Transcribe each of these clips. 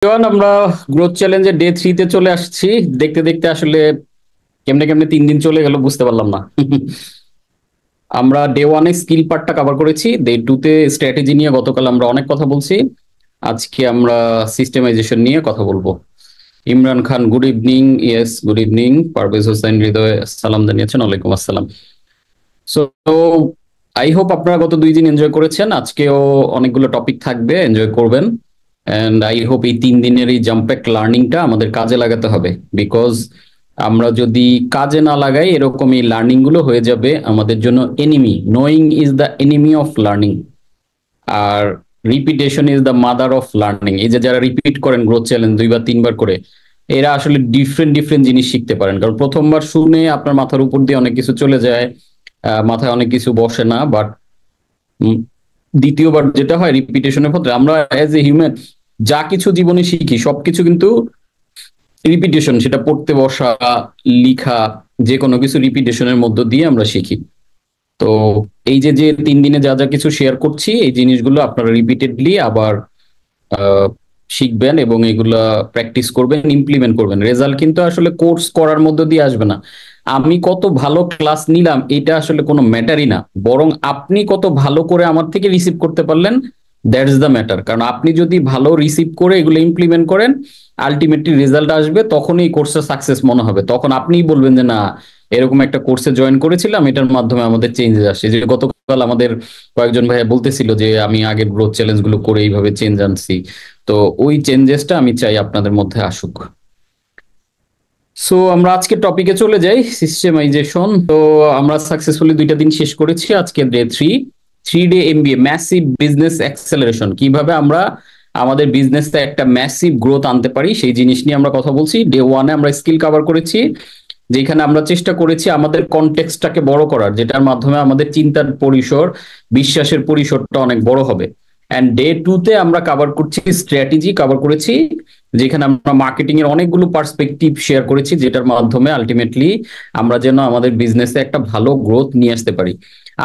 আমরা গ্রোথ চ্যালেঞ্জের ডে 3 তে চলে আসছি। দেখতে দেখতে আসলে কেমনে কেমনে 3 দিন চলে গেল বুঝতে পারলাম না। আমরা ডে 1-এ স্কিল পার্টটা কভার করেছি, ডে 2-তে স্ট্র্যাটেজি নিয়ে গতকাল আমরা অনেক কথা বলছি। আজকে আমরা সিস্টেমাইজেশন নিয়ে কথা বলবো। Imran Khan, good evening. Yes, good evening. Parvez Hossain Hriday সালাম জানিয়েছেন, ওয়ালাইকুম আসসালাম। সো আই হোপ আপনারা গত 2 দিন এনজয় করেছেন, আজকেও অনেকগুলো টপিক থাকবে, এনজয় করবেন। অ্যান্ড আই হোপ এই 3 দিনের এই জাম্প্যাক লার্নিংটা আমাদের কাজে লাগাতে হবে, বিকজ আমরা যদি কাজে না লাগাই এরকম এই লার্নিং গুলো হয়ে যাবে আমাদের জন্য enemy. Knowing is the enemy of learning, আর repetition is the mother of learning. এই যে যারা রিপিট করেন গ্রোথ চ্যালেঞ্জ 2 বা 3 বার করে, এরা আসলে ডিফারেন্ট ডিফারেন্ট জিনিস শিখতে পারেন। কারণ প্রথমবার শুনে আপনার মাথার উপর দিয়ে অনেক কিছু চলে যায়, মাথায় অনেক কিছু বসে না, বাট দ্বিতীয়বার যেটা হয় রিপিটেশনের ক্ষেত্রে, আমরা অ্যাজ এ হিউম্যান যা কিছু জীবনে শিখি সবকিছু কিন্তু রিপিটেশন, সেটা পড়তে বসা, লিখা, যে কোনো কিছু রিপিটেশনের মধ্য দিয়ে আমরা শিখি। তো এই যে যে 3 দিনে যা যা কিছু শেয়ার করছি, এই জিনিসগুলো আপনারা রিপিটেডলি আবার আহ, শিখবেন এবং এগুলা প্র্যাকটিস করবেন, ইমপ্লিমেন্ট করবেন। রেজাল্ট কিন্তু আসলে কোর্স করার মধ্য দিয়ে আসবে না। আমি কত ভালো ক্লাস নিলাম এটা আসলে কোনো ম্যাটারই না, বরং আপনি কত ভালো করে আমার থেকে রিসিভ করতে পারলেন, দ্যাটস দ্য ম্যাটার। কারণ আপনি যদি ভালো রিসিভ করে এগুলো ইমপ্লিমেন্ট করেন, আলটিমেটলি রেজাল্ট আসবে, তখন এই কোর্সটা সাকসেস মনে হবে। তখন আপনিই বলবেন যে না, এরকম একটা কোর্সে জয়েন করেছিলাম, এটার মাধ্যমে আমাদের চেঞ্জেস আসছে। যে গতকাল আমাদের কয়েকজন ভাইয়া বলতেছিল যে আমি আগের গ্রোথ চ্যালেঞ্জ গুলো করে এইভাবে চেঞ্জ আনছি। তো ওই চেঞ্জেসটা আমি চাই আপনাদের মধ্যে আসুক। সো আমরা আজকে টপিকে চলে যাই, সিস্টেমাইজেশন। তো আমরা সাকসেসফুলি 2টা দিন শেষ করেছি, আজকে day 3 MBA, massive business acceleration. কিভাবে আমরা আমাদের বিজনেসে একটা ম্যাসিভ গ্রোথ আনতে পারি সেই জিনিস নিয়ে আমরা কথা বলছি। ডে 1-এ আমরা স্কিল কভার করেছি, যেখানে আমরা চেষ্টা করেছি আমাদের কনটেক্সটটাকে বড় করার, যেটার মাধ্যমে আমাদের চিন্তার পরিসর, বিশ্বাসের পরিসরটা অনেক বড় হবে। অ্যান্ড ডে 2-তে আমরা কভার করছি স্ট্র্যাটেজি কভার করেছি, যেখানে আমরা মার্কেটিং এর অনেকগুলো পার্সপেক্টিভ শেয়ার করেছি, যেটার মাধ্যমে আলটিমেটলি আমরা যেন আমাদের বিজনেসে একটা ভালো গ্রোথ নিয়ে আসতে পারি।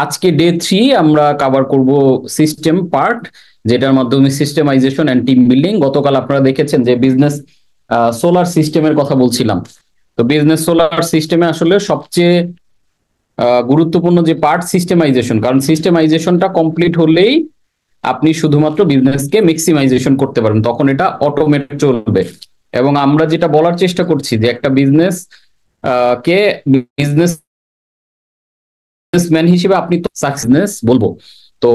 আজকে ডে 3 আমরা কভার করব সিস্টেম পার্ট, যেটার মাধ্যমে সিস্টেমাইজেশন অ্যান্ড টিম বিল্ডিং। গতকাল আপনারা দেখেছেন যে বিজনেস সোলার সিস্টেমের কথা বলছিলাম। তো বিজনেস সোলার সিস্টেমে আসলে সবচেয়ে গুরুত্বপূর্ণ যে পার্ট সিস্টেমাইজেশন, কারণ সিস্টেমাইজেশনটা কমপ্লিট হলেই আপনি শুধুমাত্র বিজনেসকে ম্যাক্সিমাইজেশন করতে পারবেন, তখন এটা অটোমেট চলবে। এবং আমরা যেটা বলার চেষ্টা করছি যে একটা বিজনেস কে বিজনেসম্যান হিসেবে আপনি তো সাকসেস বলবো। তো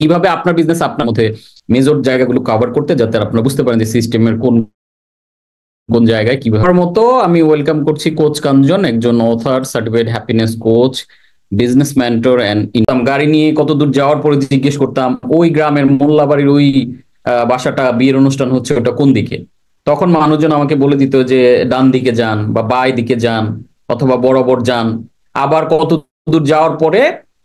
কিভাবে আপনার বিজনেস আপনার মধ্যে মেজর জায়গাগুলো কভার করতে, যাতে আপনারা বুঝতে পারেন যে সিস্টেমের কোন কোন জায়গায় কিভাবে। আমার মতো আমি ওয়েলকাম করছি কোচ কাঞ্জন, একজন author, certified happiness coach, business mentor and income. গাড়ি নিয়ে কত দূর যাওয়ার পরে জিজ্ঞেস করতাম ওই গ্রামের মোল্লাবাড়ির ওই বাসাটা, বিয়ের অনুষ্ঠান হচ্ছে ওটা কোন দিকে, তখন মানুষজন আমাকে বলে দিত যে ডান দিকে যান বা বাই দিকে যান অথবা বরাবর যান। আবার কত দূর যাওয়ার পরে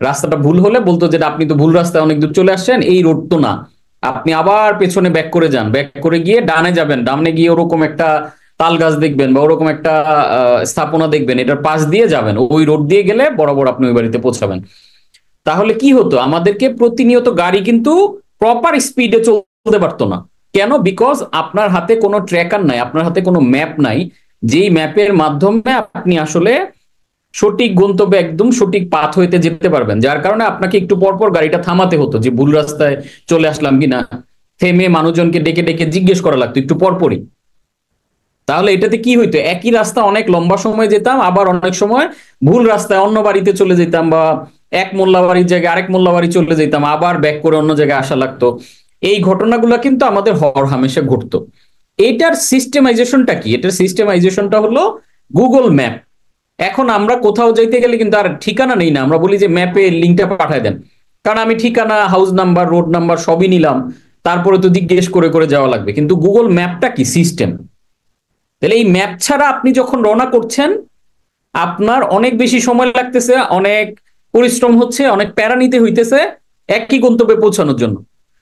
রাস্তাটা ভুল হলে বলতো যে আপনি তো ভুল রাস্তায় অনেক দূর চলে আসছেন, এই রোড তো না, আপনি আবার পেছনে ব্যাক করে যান, ব্যাক করে গিয়ে ডানে যাবেন, ডানে গিয়ে ওরকম একটা তাল গাছ দেখবেন বা ওরকম একটা স্থাপনা দেখবেন, এটার পাশ দিয়ে যাবেন, ওই রোড দিয়ে গেলে বরাবর আপনি ওই বাড়িতে পৌঁছাবেন। তাহলে কি হতো, আমাদেরকে প্রতিনিয়ত গাড়ি কিন্তু প্রপার স্পিডে চলতে পারতো না। কেন? বিকজ আপনার হাতে কোনো ট্র্যাকার নাই, আপনার হাতে কোনো ম্যাপ নাই, যেই ম্যাপের মাধ্যমে আপনি আসলে সঠিক গন্তব্যে একদম সঠিক পাথ হইতে যেতে পারবেন। যার কারণে আপনাকে একটু পরপর গাড়িটা থামাতে হতো যে ভুল রাস্তায় চলে আসলাম কিনা, থেমে মানুষজনকে ডেকে ডেকে জিজ্ঞেস করা লাগতো একটু পরপরই। তাহলে এটাতে কি হইতো, একই রাস্তা অনেক লম্বা সময় যেতাম, আবার অনেক সময় ভুল রাস্তায় অন্য বাড়িতে চলে যেতাম, বা এক মোল্লা বাড়ির জায়গায় আরেক মোল্লা বাড়ি চলে যেতাম, আবার ব্যাক করে অন্য জায়গায় আসা লাগতো। এই ঘটনাগুলো কিন্তু আমাদের হর হামেশা ঘটতো। এইটার সিস্টেমাইজেশনটা কি? এটার সিস্টেমাইজেশনটা হলো গুগল ম্যাপ। এখন আমরা কোথাও যাইতে গেলে কিন্তু আর ঠিকানা নেই না, আমরা বলি যে ম্যাপে লিঙ্কটা পাঠায় দেন। কারণ আমি ঠিকানা, হাউস নাম্বার, রোড নাম্বার সবই নিলাম, তারপরে তো জিজ্ঞেস করে করে যাওয়া লাগবে। কিন্তু গুগল ম্যাপটা কি? সিস্টেম। তাহলে এই ম্যাপ ছাড়া আপনি যখন রওনা করছেন, আপনার অনেক বেশি সময় লাগতেছে, অনেক পরিশ্রম হচ্ছে, অনেক প্যারা নিতে হইতেছে একই গন্তব্যে পৌঁছানোর জন্য।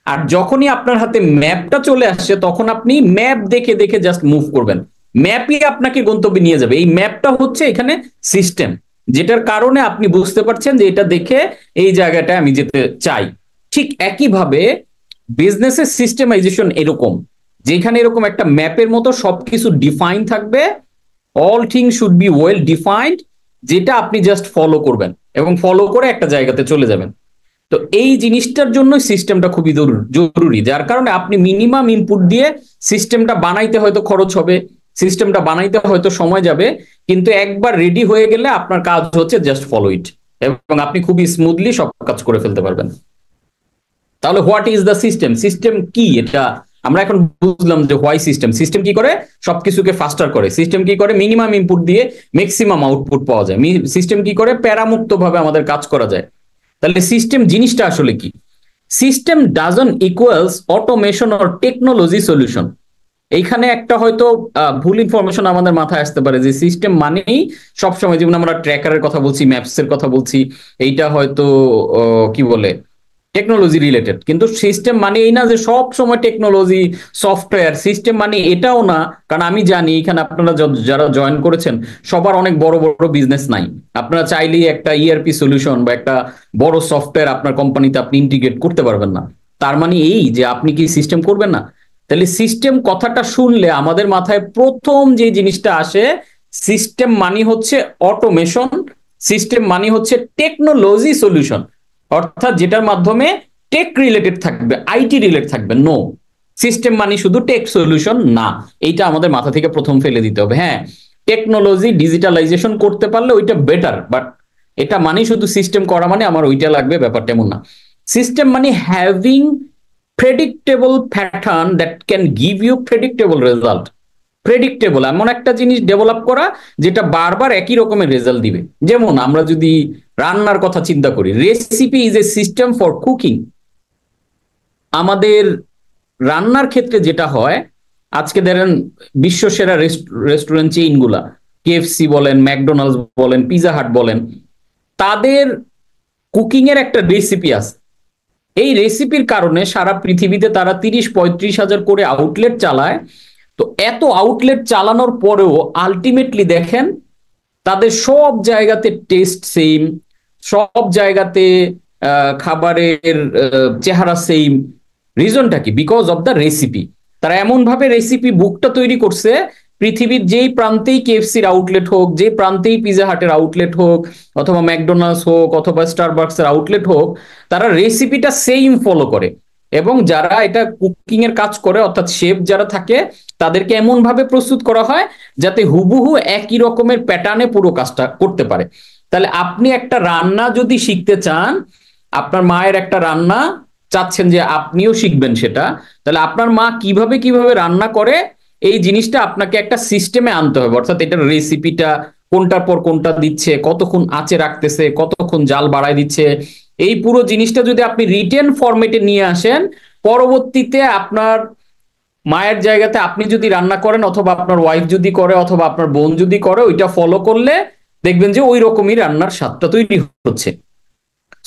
আর যখনই আপনার হাতে ম্যাপটা চলে আসছে, তখন আপনি ম্যাপ দেখে দেখে জাস্ট মুভ করবেন, ম্যাপই আপনাকে গন্তব্যে নিয়ে যাবে। এই ম্যাপটা হচ্ছে এখানে সিস্টেম, যেটার কারণে আপনি বুঝতে পারছেন যে এটা দেখে এই জায়গাটায় আমি যেতে চাই। ঠিক একইভাবে বিজনেসের সিস্টেমাইজেশন এরকম, যেখানে এরকম একটা ম্যাপের মতো সবকিছু ডিফাইন থাকবে, all thing should be well defined, যেটা আপনি জাস্ট ফলো করবেন এবং ফলো করে একটা জায়গাতে চলে যাবেন। তো এই জিনিসটার জন্যই সিস্টেমটা খুবই জরুরি, যার কারণে আপনি মিনিমাম ইনপুট দিয়ে সিস্টেমটা বানাইতে হয়তো খরচ হবে, সিস্টেমটা বানাইতে হয়তো সময় যাবে, কিন্তু একবার রেডি হয়ে গেলে আপনার কাজ হচ্ছে জাস্ট ফলো ইট, এবং আপনি খুবই স্মুথলি সব কাজ করে ফেলতে পারবেন। তাহলে what is the system? System কি? এটা আমরা এখন বুঝলাম যে হোয়াই সিস্টেম। সিস্টেম কি করে? সবকিছুকে ফাস্টার করে। সিস্টেম কি করে? মিনিমাম ইনপুট দিয়ে ম্যাক্সিমাম আউটপুট পাওয়া যায়। সিস্টেম কি করে? প্যারামুক্ত ভাবে আমাদের কাজ করা যায়। তাহলে সিস্টেম জিনিসটা আসলে কি? System doesn't equals automation or technology solution. এইখানে একটা হয়তো ভুল ইনফরমেশন আমাদের মাথায় আসতে পারে যে সিস্টেম মানেই সবসময়, যেমন আমরা ট্র্যাকারের কথা বলছি, ম্যাপস এর কথা বলছি, এইটা হয়তো কি বলে টেকনোলজি রিলেটেড, কিন্তু সিস্টেম মানে এই না যে সব সময় টেকনোলজি সফটওয়্যার। সিস্টেম মানে এটাও না, কারণ আমি জানি এখানে আপনারা যারা জয়েন করেছেন সবার অনেক বড় বড় বিজনেস নাই। আপনারা চাইলেই একটা ইআরপি সলিউশন বা একটা বড় সফটওয়্যার আপনার কোম্পানিতে আপনি ইন্টিগ্রেট করতে পারবেন না। তার মানে এই যে আপনি কি সিস্টেম করবেন না? তাহলে সিস্টেম কথাটা শুনলে আমাদের মাথায় প্রথম যে জিনিসটা আসে, সিস্টেম মানে হচ্ছে অটোমেশন, সিস্টেম মানে হচ্ছে টেকনোলজি সলিউশন, অর্থাৎ যেটার মাধ্যমে টেক রিলেটেড থাকবে, আইটি রিলেটেড থাকবে। নো, সিস্টেম মানে শুধু টেক সলিউশন না, এইটা আমাদের মাথা থেকে প্রথম ফেলে দিতে হবে। হ্যাঁ, টেকনোলজি ডিজিটালাইজেশন করতে পারলে ওইটা বেটার, বাট এটা মানে শুধু সিস্টেম করা মানে আমার ওইটা লাগবে, ব্যাপারটা এমন না। সিস্টেম মানে having predictable pattern that can give you predictable result. Predictable এমন একটা জিনিস ডেভেলপ করা যেটা বারবার একই রকমের রেজাল্ট দিবে। যেমন আমরা যদি রান্নার কথা চিন্তা করি, recipe is a system for cooking. আমাদের রান্নার ক্ষেত্রে যেটা হয়, আজকে ধরেন বিশ্বসেরা রেস্টুরেন্ট চেইন গুলা, কেএফসি বলেন, ম্যাকডোনাল্ডস বলেন, পিজা হাট বলেন, তাদের কুকিং এর একটা রেসিপি আছে। এই রেসিপির কারণে সারা পৃথিবীতে তারা 30-35 হাজার করে আউটলেট চালায়। তো এত আউটলেট চালানোর পরেও আলটিমেটলি দেখেন তাদের সব জায়গাতে টেস্ট সেম, সব জায়গাতে খাবারের চেহারা সেম। রিজনটা কি? Because of the recipe. তারা এমন ভাবে রেসিপি বুকটা তৈরি করছে, পৃথিবীর যেই প্রান্তেই কেএফসির আউটলেট হোক, যে প্রান্তেই পিজা হাটের আউটলেট হোক, অথবা ম্যাকডোনাল্ডস হোক, অথবা স্টারবাকস এর আউটলেট হোক, তারা রেসিপিটা সেম ফলো করে। এবং যারা এটা কুকিং এর কাজ করে, অর্থাৎ শেফ যারা থাকে, তাদেরকে এমন ভাবে প্রস্তুত করা হয় যাতে হুবহু একই রকমের প্যাটার্নে পুরো কাজটা করতে পারে। তাহলে আপনি একটা রান্না যদি শিখতে চান, আপনার মায়ের একটা রান্না চাচ্ছেন যে আপনিও শিখবেন সেটা, তাহলে আপনার মা কিভাবে কিভাবে রান্না করে এই জিনিসটা আপনাকে একটা সিস্টেমে আনতে হবে। অর্থাৎ এটার রেসিপিটা কোনটার পর কোনটা দিচ্ছে, কতক্ষণ আঁচে রাখতেছে, কতক্ষণ জাল বাড়ায় দিচ্ছে, এই পুরো জিনিসটা যদি আপনি রিটেন ফরম্যাটে নিয়ে আসেন, পরবর্তীতে আপনার মায়ের জায়গাতে আপনি যদি রান্না করেন, অথবা আপনার ওয়াইফ যদি করে, অথবা আপনার বোন যদি করে, ওইটা ফলো করলে দেখবেন যে ওই রকমই রান্নার স্বাদটা তৈরি হচ্ছে।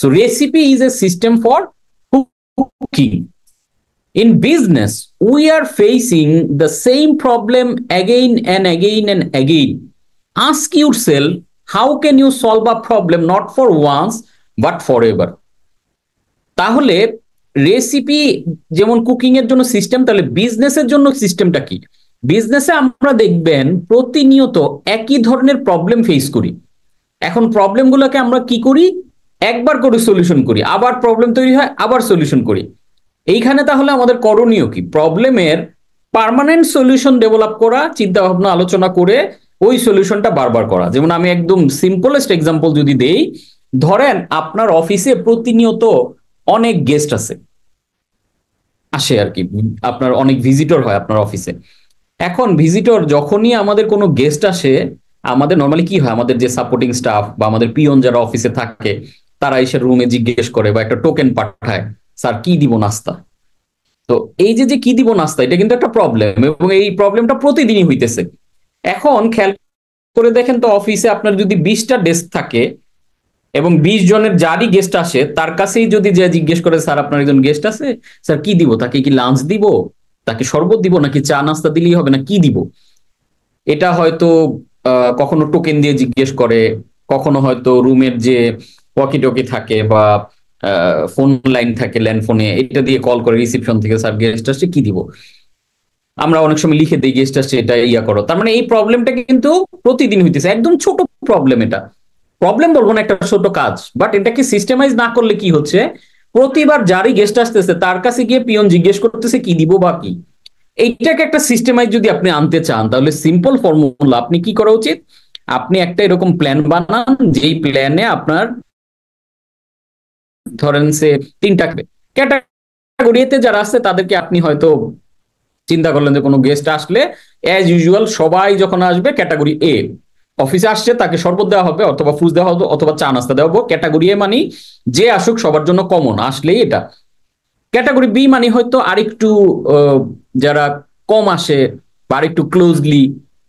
So recipe is a system for cooking. In business, we are facing the same problem again and again and again. Ask yourself, how can you solve a problem not for once but forever? তাহলে recipe যেমন cooking এর জন্য system, তাহলে বিজনেসের জন্য সিস্টেমটা কি? বিজনেসে আমরা দেখবেন প্রতিনিয়ত একই ধরনের প্রবলেম ফেস করি। এখন প্রবলেমগুলোকে আমরা কি করি? একবার করে সলিউশন করি, আবার প্রবলেম তৈরি হয়, আবার সলিউশন করি। এইখানে তাহলে আমাদের করণীয় কি? প্রবলেমের পার্মানেন্ট সলিউশন ডেভেলপ করা, চিন্তা ভাবনা আলোচনা করে ওই সলিউশনটা বারবার করা। যেমন আমি একদম সিম্পলেস্ট এক্সাম্পল যদি দেই, ধরেন আপনার অফিসে প্রতিনিয়ত অনেক গেস্ট আসে আর কি, আপনার অনেক ভিজিটর হয় আপনার অফিসে। এখন ভিজিটর যখনই আমাদের কোনো গেস্ট আসে, আমাদের নর্মালি কি হয়, আমাদের যে সাপোর্টিং স্টাফ বা আমাদের পিয়ন যারা অফিসে থাকে, তারা এসে রুমে জিজ্ঞেস করে বা একটা টোকেন পাঠায়, স্যার কি দিব নাস্তা। তো এই যে কি দিব নাস্তা, এটা কিন্তু একটা প্রবলেম, এবং এই প্রবলেমটা প্রতিদিনই হইতেছে। এখন খেয়াল করে দেখেন তো, অফিসে আপনার যদি 20টা ডেস্ক থাকে এবং 20 জনের যারই গেস্ট আসে তার কাছেই যদি যে জিজ্ঞেস করে, স্যার আপনার একজন গেস্ট আছে, স্যার কি দিব, তাকে কি লাঞ্চ দিব, তাকে শরবত দিব, নাকি চা নাস্তা দিলেই হবে, না কি দিব? এটা হয়তো কখনো টোকেন দিয়ে জিজ্ঞেস করে, কখনো হয়তো রুমের যে ওয়াকি টকি থাকে বা ফোন লাইন থাকে, ল্যান্ড ফোনে, এটা দিয়ে কল করে রিসিপশন থেকে, স্যার গেস্ট আসছে কি দিব। আমরা অনেক সময় লিখে দিই গেস্ট আসছে এটা ইয়া করো, তার মানে এই প্রবলেমটা কিন্তু প্রতিদিন হইতেছে, একদম ছোট প্রবলেম, এটা প্রবলেম বলবো না, একটা ছোট কাজ, বাট এটাকে সিস্টেমাইজ না করলে কি হচ্ছে, প্রতিবার যারই গেস্ট আসতেছে তার কাছে গিয়ে পিয়ন জিজ্ঞেস করতেছে কি দিব বা কি। এইটাকে একটা সিস্টেমাইজ যদি আপনি আনতে চান, তাহলে সিম্পল ফর্মুলা, আপনি কি করা উচিত, আপনি একটা এরকম প্ল্যান বানান, যেই প্ল্যানে আপনার ধরেন সে 3টা ক্যাটাগরিতে যারা আছে তাদেরকে আপনি হয়তো চিন্তা করলেন যে কোনো গেস্ট আসলে অ্যাজ ইউজুয়াল সবাই যখন আসবে ক্যাটাগরি এ, অফিসে আসছে তাকে শরবত দেওয়া হবে অথবা ফ্রুটস দেওয়া হবে অথবা চা নাস্তা দেওয়া হবে, ক্যাটাগরি এ মানে যে আসুক সবার জন্য কমন আসলেই এটা। ক্যাটাগরি বি মানে হয়তো আরেকটু যারা কম আসে বা আরেকটু ক্লোজলি,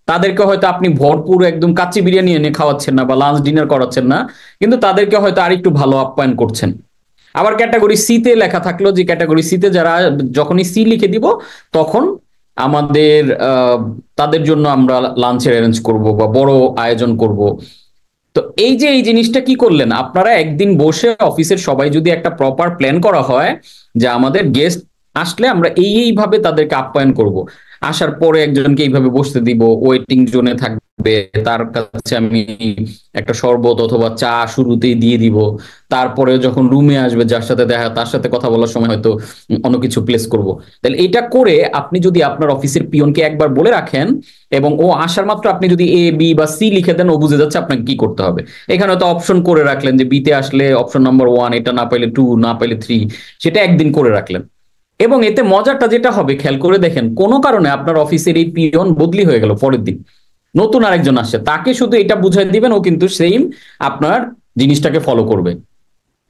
তাদেরকে হয়তো আপনি ভরপুর একদম কাচ্চি বিরিয়ানি এনে খাওয়াচ্ছেন না বা লাঞ্চ ডিনার করাচ্ছেন না, কিন্তু তাদেরকে হয়তো আরেকটু ভালো আপ্যায়ন করছেন। আবার ক্যাটাগরি সি তে লেখা থাকলো যে ক্যাটাগরি সি তে যারা, যখনই সি লিখে দিব তখন আমাদের তাদের জন্য আমরা লাঞ্চের অ্যারেঞ্জ করব বা বড় আয়োজন করব। তো এই যে এই জিনিসটা কি করলেন আপনারা, একদিন বসে অফিসের সবাই যদি একটা প্রপার প্ল্যান করা হয় যে আমাদের গেস্ট আসলে আমরা এইভাবে তাদেরকে আপ্যায়ন করব, আসার পরে একজনকে এইভাবে বসতে দিব, ওয়েটিং জোনে থাকবে, তার কাছে আমি একটা শরবত অথবা চা শুরুতেই দিয়ে দিব, তারপরে যখন রুমে আসবে যার সাথে দেখা তার সাথে কথা বলার সময় হয়তো অন্য কিছু প্লেস করব। তাহলে এটা করে আপনি যদি আপনার অফিসের পিয়নকে একবার বলে রাখেন এবং ও আসার মাত্র আপনি যদি এ বি বা সি লিখে দেন, ও বুঝে যাচ্ছে আপনাকে কি করতে হবে। এখানে তো অপশন করে রাখলেন যে বিতে আসলে অপশন নাম্বার 1, এটা না পাইলে 2, না পাইলে 3, সেটা একদিন করে রাখলেন। এবং এতে মজাটা যেটা হবে, খেয়াল করে দেখেন, কোনো কারণে আপনার অফিসের এই পিয়ন বদলি হয়ে গেল, পরের দিন নতুন আরেকজন আসছে, তাকে শুধু এটা বুঝাই দিবেন, ও কিন্তু সেম আপনার জিনিসটাকে ফলো করবে।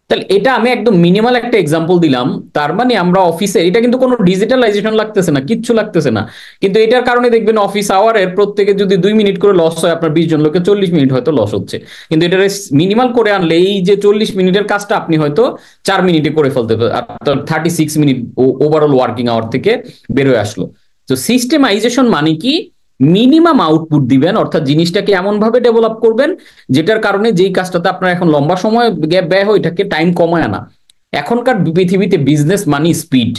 তাহলে এটা আমি একদম মিনিমাল একটা এক্সাম্পল দিলাম। তার মানে আমরা অফিসে, এটা কিন্তু কোনো ডিজিটালাইজেশন লাগতেছে না, কিচ্ছু লাগতেছে না, কিন্তু এটার কারণে দেখবেন অফিস আওয়ারের প্রত্যেকে যদি 2 মিনিট করে লস হয়, আপনার 20 জন লোকে 40 মিনিট হয়তো লস হচ্ছে। কিন্তু এটা মিনিমাল করে আনলে এই যে 40 মিনিটের কাজটা আপনি হয়তো 4 মিনিটে করে ফেলতে পারেন, 36 মিনিট ওভারঅল ওয়ার্কিং আওয়ার থেকে বের হয়ে আসলো। তো সিস্টেমাইজেশন মানে কি, মিনিমাম আউটপুট দিবেন, অর্থাৎ জিনিসটাকে এমন ভাবে ডেভেলপ করবেন যেটার কারণে যেই কাজটাতে আপনার এখন লম্বা সময় ব্যয় হয় এটাকে টাইম কমায় আনা। এখনকার পৃথিবীতে বিজনেস মানি স্পিড,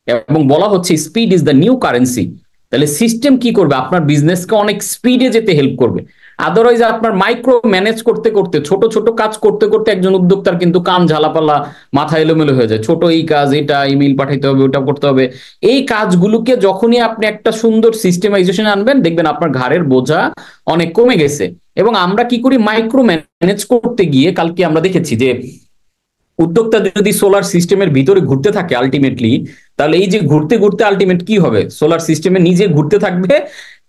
এবং বলা হচ্ছে speed is the new currency. তাহলে সিস্টেম কি করবে, আপনার বিজনেসকে অনেক স্পিডে যেতে হেল্প করবে। আদারওয়াইজ আপনার মাইক্রো ম্যানেজ করতে করতে, ছোট ছোট কাজ করতে করতে একজন উদ্যোক্তার কিন্তু কান ঝালাপালা, মাথা এলোমেলো হয়ে যায়। ছোট এই কাজ, এটা ইমেল পাঠাইতে হবে, ওটা করতে হবে, এই কাজগুলোকে যখনই আপনি একটা সুন্দর সিস্টেমাইজেশন আনবেন, দেখবেন আপনার ঘাড়ের বোঝা অনেক কমে গেছে। এবং আমরা কি করি, মাইক্রো ম্যানেজ করতে গিয়ে কালকে আমরা দেখেছি যে উদ্যোক্তা যদি সোলার সিস্টেমের ভিতরে ঘুরতে থাকে আলটিমেটলি, তাহলে এই যে ঘুরতে ঘুরতে আলটিমেট কি হবে, সোলার সিস্টেমে নিজে ঘুরতে থাকবে,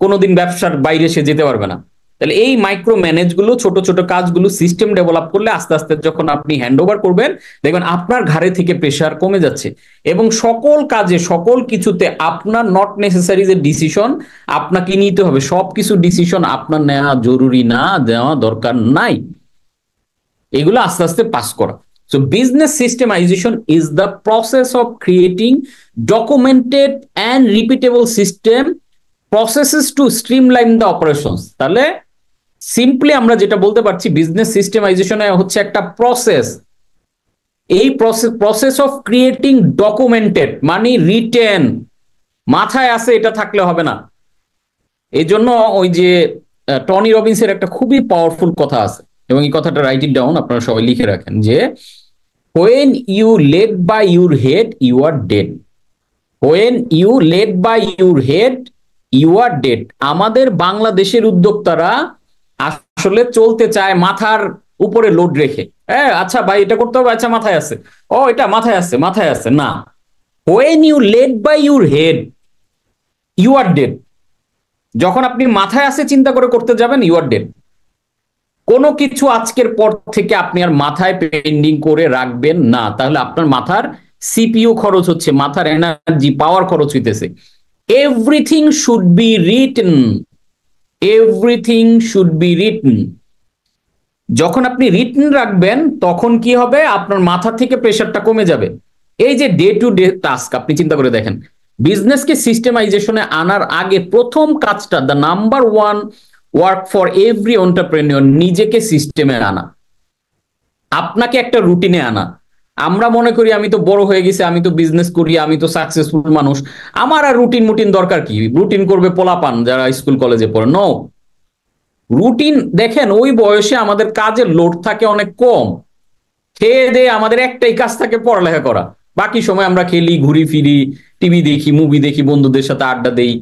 কোনোদিন ব্যবসার বাইরে সে যেতে পারবে না। তাহলে এই মাইক্রো ম্যানেজ গুলো, ছোট ছোট কাজগুলো সিস্টেম ডেভেলপ করলে আস্তে আস্তে যখন আপনি হ্যান্ড ওভার করবেন, দেখবেন আপনার ঘাড়ে থেকে প্রেশার কমে যাচ্ছে। এবং সকল কাজে, সকল কিছুতে আপনার নট নেসেসারি যে ডিসিশন আপনাকে নিতে হবে, সবকিছু ডিসিশন আপনার নেওয়া জরুরি না, দেওয়া দরকার নাই, এগুলো আস্তে আস্তে পাস করা। So business systemization is the process of creating documented and repeatable system processes to streamline the operations. তাহলে সিম্পলি আমরা যেটা বলতে পারছি, বিজনেস সিস্টেমাইজেশন হচ্ছে একটা প্রসেস। এই প্রসেস অফ ক্রিয়েটিং ডকুমেন্টেড মানে রিটেন, মাথায় আছে এটা থাকলে হবে না। এই জন্য ওই যে টনি রবিন্সের একটা খুবই পাওয়ারফুল কথা আছে, এবং এই কথাটা রাইট ইট ডাউন, আপনারা সবাই লিখে রাখেন, যে when you led by your head you are dead, when you led by your head you are dead। আমাদের বাংলাদেশের উদ্যোক্তারা আসলে চলতে চায় মাথার উপরে লোড রেখে, হ্যাঁ আচ্ছা ভাই এটা করতে হবে, আচ্ছা মাথায় আছে, ও এটা মাথায় আছে, মাথায় আছে না। when you led by your head you are dead, যখন আপনি মাথায় আছে চিন্তা করে করতে যাবেন ইউ আর ডেড। কোনো কিছু আজকের পর থেকে আপনি আর মাথায় পেন্ডিং করে রাখবেন না, তাহলে আপনার মাথার সিপিইউ খরচ হচ্ছে, মাথার এনার্জি পাওয়ার খরচ হইতেছে। Everything should be written, everything should be written. যখন আপনি রিটেন রাখবেন তখন কি হবে, আপনার মাথা থেকে প্রেশারটা কমে যাবে। এই যে ডে টু ডে টাস্ক আপনি চিন্তা করে দেখেন, বিজনেসকে সিস্টেমাইজেশনে আনার আগে প্রথম কাজটা, the number one work for every entrepreneur, নিজেকে সিস্টেমে আনা, আপনাকে একটা রুটিনে আনা। আমরা মনে করি আমি তো বড় হয়ে গেছি, আমি তো বিজনেস করি, আমি তো সাকসেসফুল মানুষ, আমার আর রুটিন মুটিন দরকার কি? রুটিন করবে পোলাপান যারা স্কুল কলেজে পড়ে? নো, রুটিন দেখেন ওই বয়সে আমাদের কাজের লোড থাকে অনেক কম, খেয়ে দিয়ে আমাদের একটাই কাজ থাকে পড়ালেখা করা। বাকি সময় আমরা খেলি, ঘুরি ফিরি, টিভি দেখি, মুভি দেখি, বন্ধুদের সাথে আড্ডা দেই।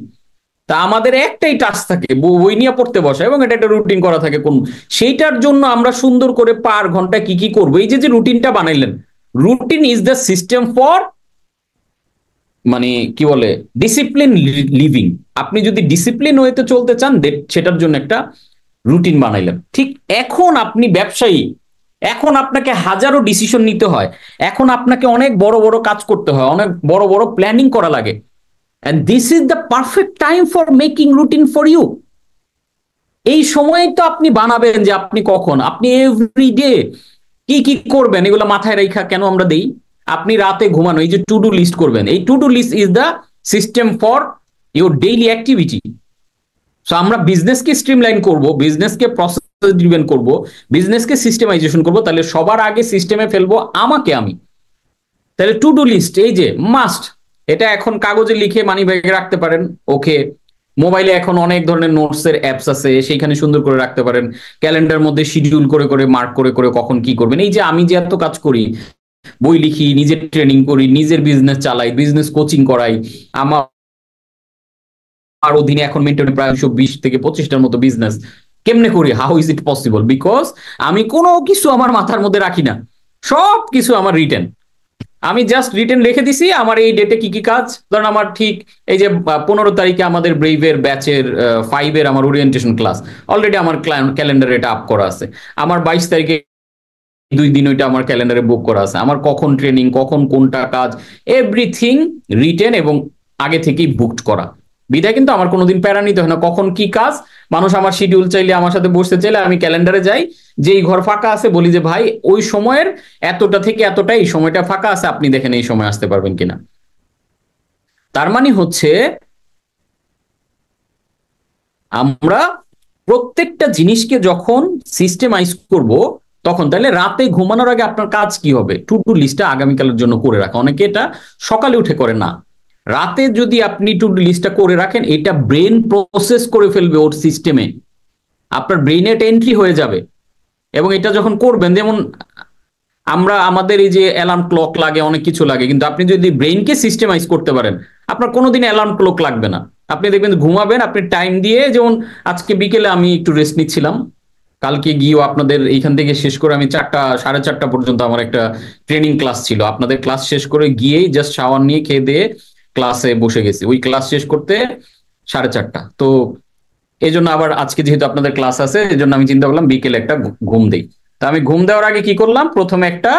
তা আমাদের একটাই টাস্ক থাকে, বই নিয়ে পড়তে বসা, এবং এটা একটা রুটিন করা থাকে কোন। সেইটার জন্য আমরা সুন্দর করে পার ঘন্টা কি কি করবো, এই যে যে রুটিনটা বানাইলেন, routine is the system for, মানে কি বলে, ডিসিপ্লিন লিভিং। আপনি যদি ডিসিপ্লিন ওয়েতে চলতে চান, সেটার জন্য একটা রুটিন বানাইলেন। ঠিক এখন আপনি ব্যবসায়ী, এখন আপনাকে হাজারো ডিসিশন নিতে হয়, এখন আপনাকে অনেক বড় বড় কাজ করতে হয়, অনেক বড় বড় প্ল্যানিং করা লাগে। And this is the perfect time for making routine for you. এই সময় তো আপনি বানাবেন যে আপনি কখন, আপনি এভরিডে কি কি করবেন এগুলো মাথায় রেখা কেন আমরা দেই। আপনি রাতে ঘুমানো, এই যে টু ডু লিস্ট করবেন, এই to do list is the system for your daily activity. So আমরা বিজনেসকে স্ট্রিমলাইন করব, বিজনেসকে প্রসেস ড্রিভেন করব, বিজনেসকে সিস্টেমাইজেশন করব, তাহলে সবার আগে সিস্টেমে ফেলবো আমাকে আমি। তাহলে টু ডু লিস্ট এই যে মাস্ট, এটা এখন কাগজে লিখে মানি ব্যাগে রাখতে পারেন, ওকে। মোবাইলে এখন অনেক ধরনের নোটস এর অ্যাপস আছে, সেইখানে সুন্দর করে রাখতে পারেন। ক্যালেন্ডার মধ্যে শিডিউল করে করে মার্ক করে করে কখন কি করবেন। এই যে আমি যে এত কাজ করি, বই লিখি, নিজের ট্রেনিং করি, নিজের বিজনেস চালাই, বিজনেস কোচিং করাই, আমার অধীনে এখন মেন্টরে প্রায় 120 থেকে 25টার মতো বিজনেস। কেমনে করি? How is it possible? Because আমি কোনো কিছু আমার মাথার মধ্যে রাখি না, সব কিছু আমার রিটেন। আমি জাস্ট রিটেন রেখে দিছি আমার এই ডেটে কি কি কাজ। ধরেন আমার ঠিক এই যে 15 তারিখে আমাদের ব্রেইভের ব্যাচের 5-এর আমার ওরিয়েন্টেশন ক্লাস, অলরেডি আমার ক্যালেন্ডারে এটা আপ করা আছে। আমার 22 তারিখে 2 দিন ওইটা আমার ক্যালেন্ডারে বুক করা আছে। আমার কখন ট্রেনিং, কখন কোনটা কাজ, এভরিথিং রিটেন এবং আগে থেকেই বুকড করা। বিদায় কিন্তু আমার কোনোদিন প্যারা নিতে হয় না কখন কি কাজ। মানুষ আমার শিডিউল চাইলে, আমার সাথে বসতে চাইলে, আমি ক্যালেন্ডারে যাই, যেই ঘর ফাঁকা আছে বলি যে ভাই ওই সময়ের এতটা থেকে এতটা এই সময়টা ফাঁকা আছে, আপনি দেখেন এই সময় আসতে পারবেন কিনা। তার মানে হচ্ছে আমরা প্রত্যেকটা জিনিসকে যখন সিস্টেমাইজ করব, তখন তাহলে রাতে ঘুমানোর আগে আপনার কাজ কি হবে? টু ডু লিস্টটা আগামীকালের জন্য করে রাখা। অনেকে এটা সকালে উঠে করে না, রাতে যদি আপনি টু ডু লিস্টটা করে রাখেন, এটা ব্রেন প্রসেস করে ফেলবে ওর সিস্টেমে, আপনার ব্রেইনে এটা এন্ট্রি হয়ে যাবে। এবং এটা যখন করবেন, যেমন আমরা আমাদের এই যে অ্যালার্ম ক্লক লাগে, অনেক কিছু লাগে, কিন্তু আপনি যদি ব্রেইনকে সিস্টেমাইজ করতে পারেন, আপনার কোনোদিন অ্যালার্ম ক্লক লাগবে না। আপনি দেখবেন ঘুমাবেন, আপনি টাইম দিয়ে, যেমন আজকে বিকেলে আমি একটু রেস্ট নিচ্ছিলাম, কালকে গিয়েও আপনাদের এইখান থেকে শেষ করে আমি 4টা 4:30 পর্যন্ত আমার একটা ট্রেনিং ক্লাস ছিল। আপনাদের ক্লাস শেষ করে গিয়েই জাস্ট শাওয়ার নিয়ে খেয়ে দিয়ে ক্লাসে বসে গেছি, ওই ক্লাস শেষ করতে 4:30। তো এই জন্য আবার আজকে যেহেতু আপনাদের ক্লাস আছে, এই জন্য আমি চিন্তা করলাম বিকেলে একটা ঘুম দেই। তা আমি ঘুম দেওয়ার আগে কি করলাম, প্রথমে একটা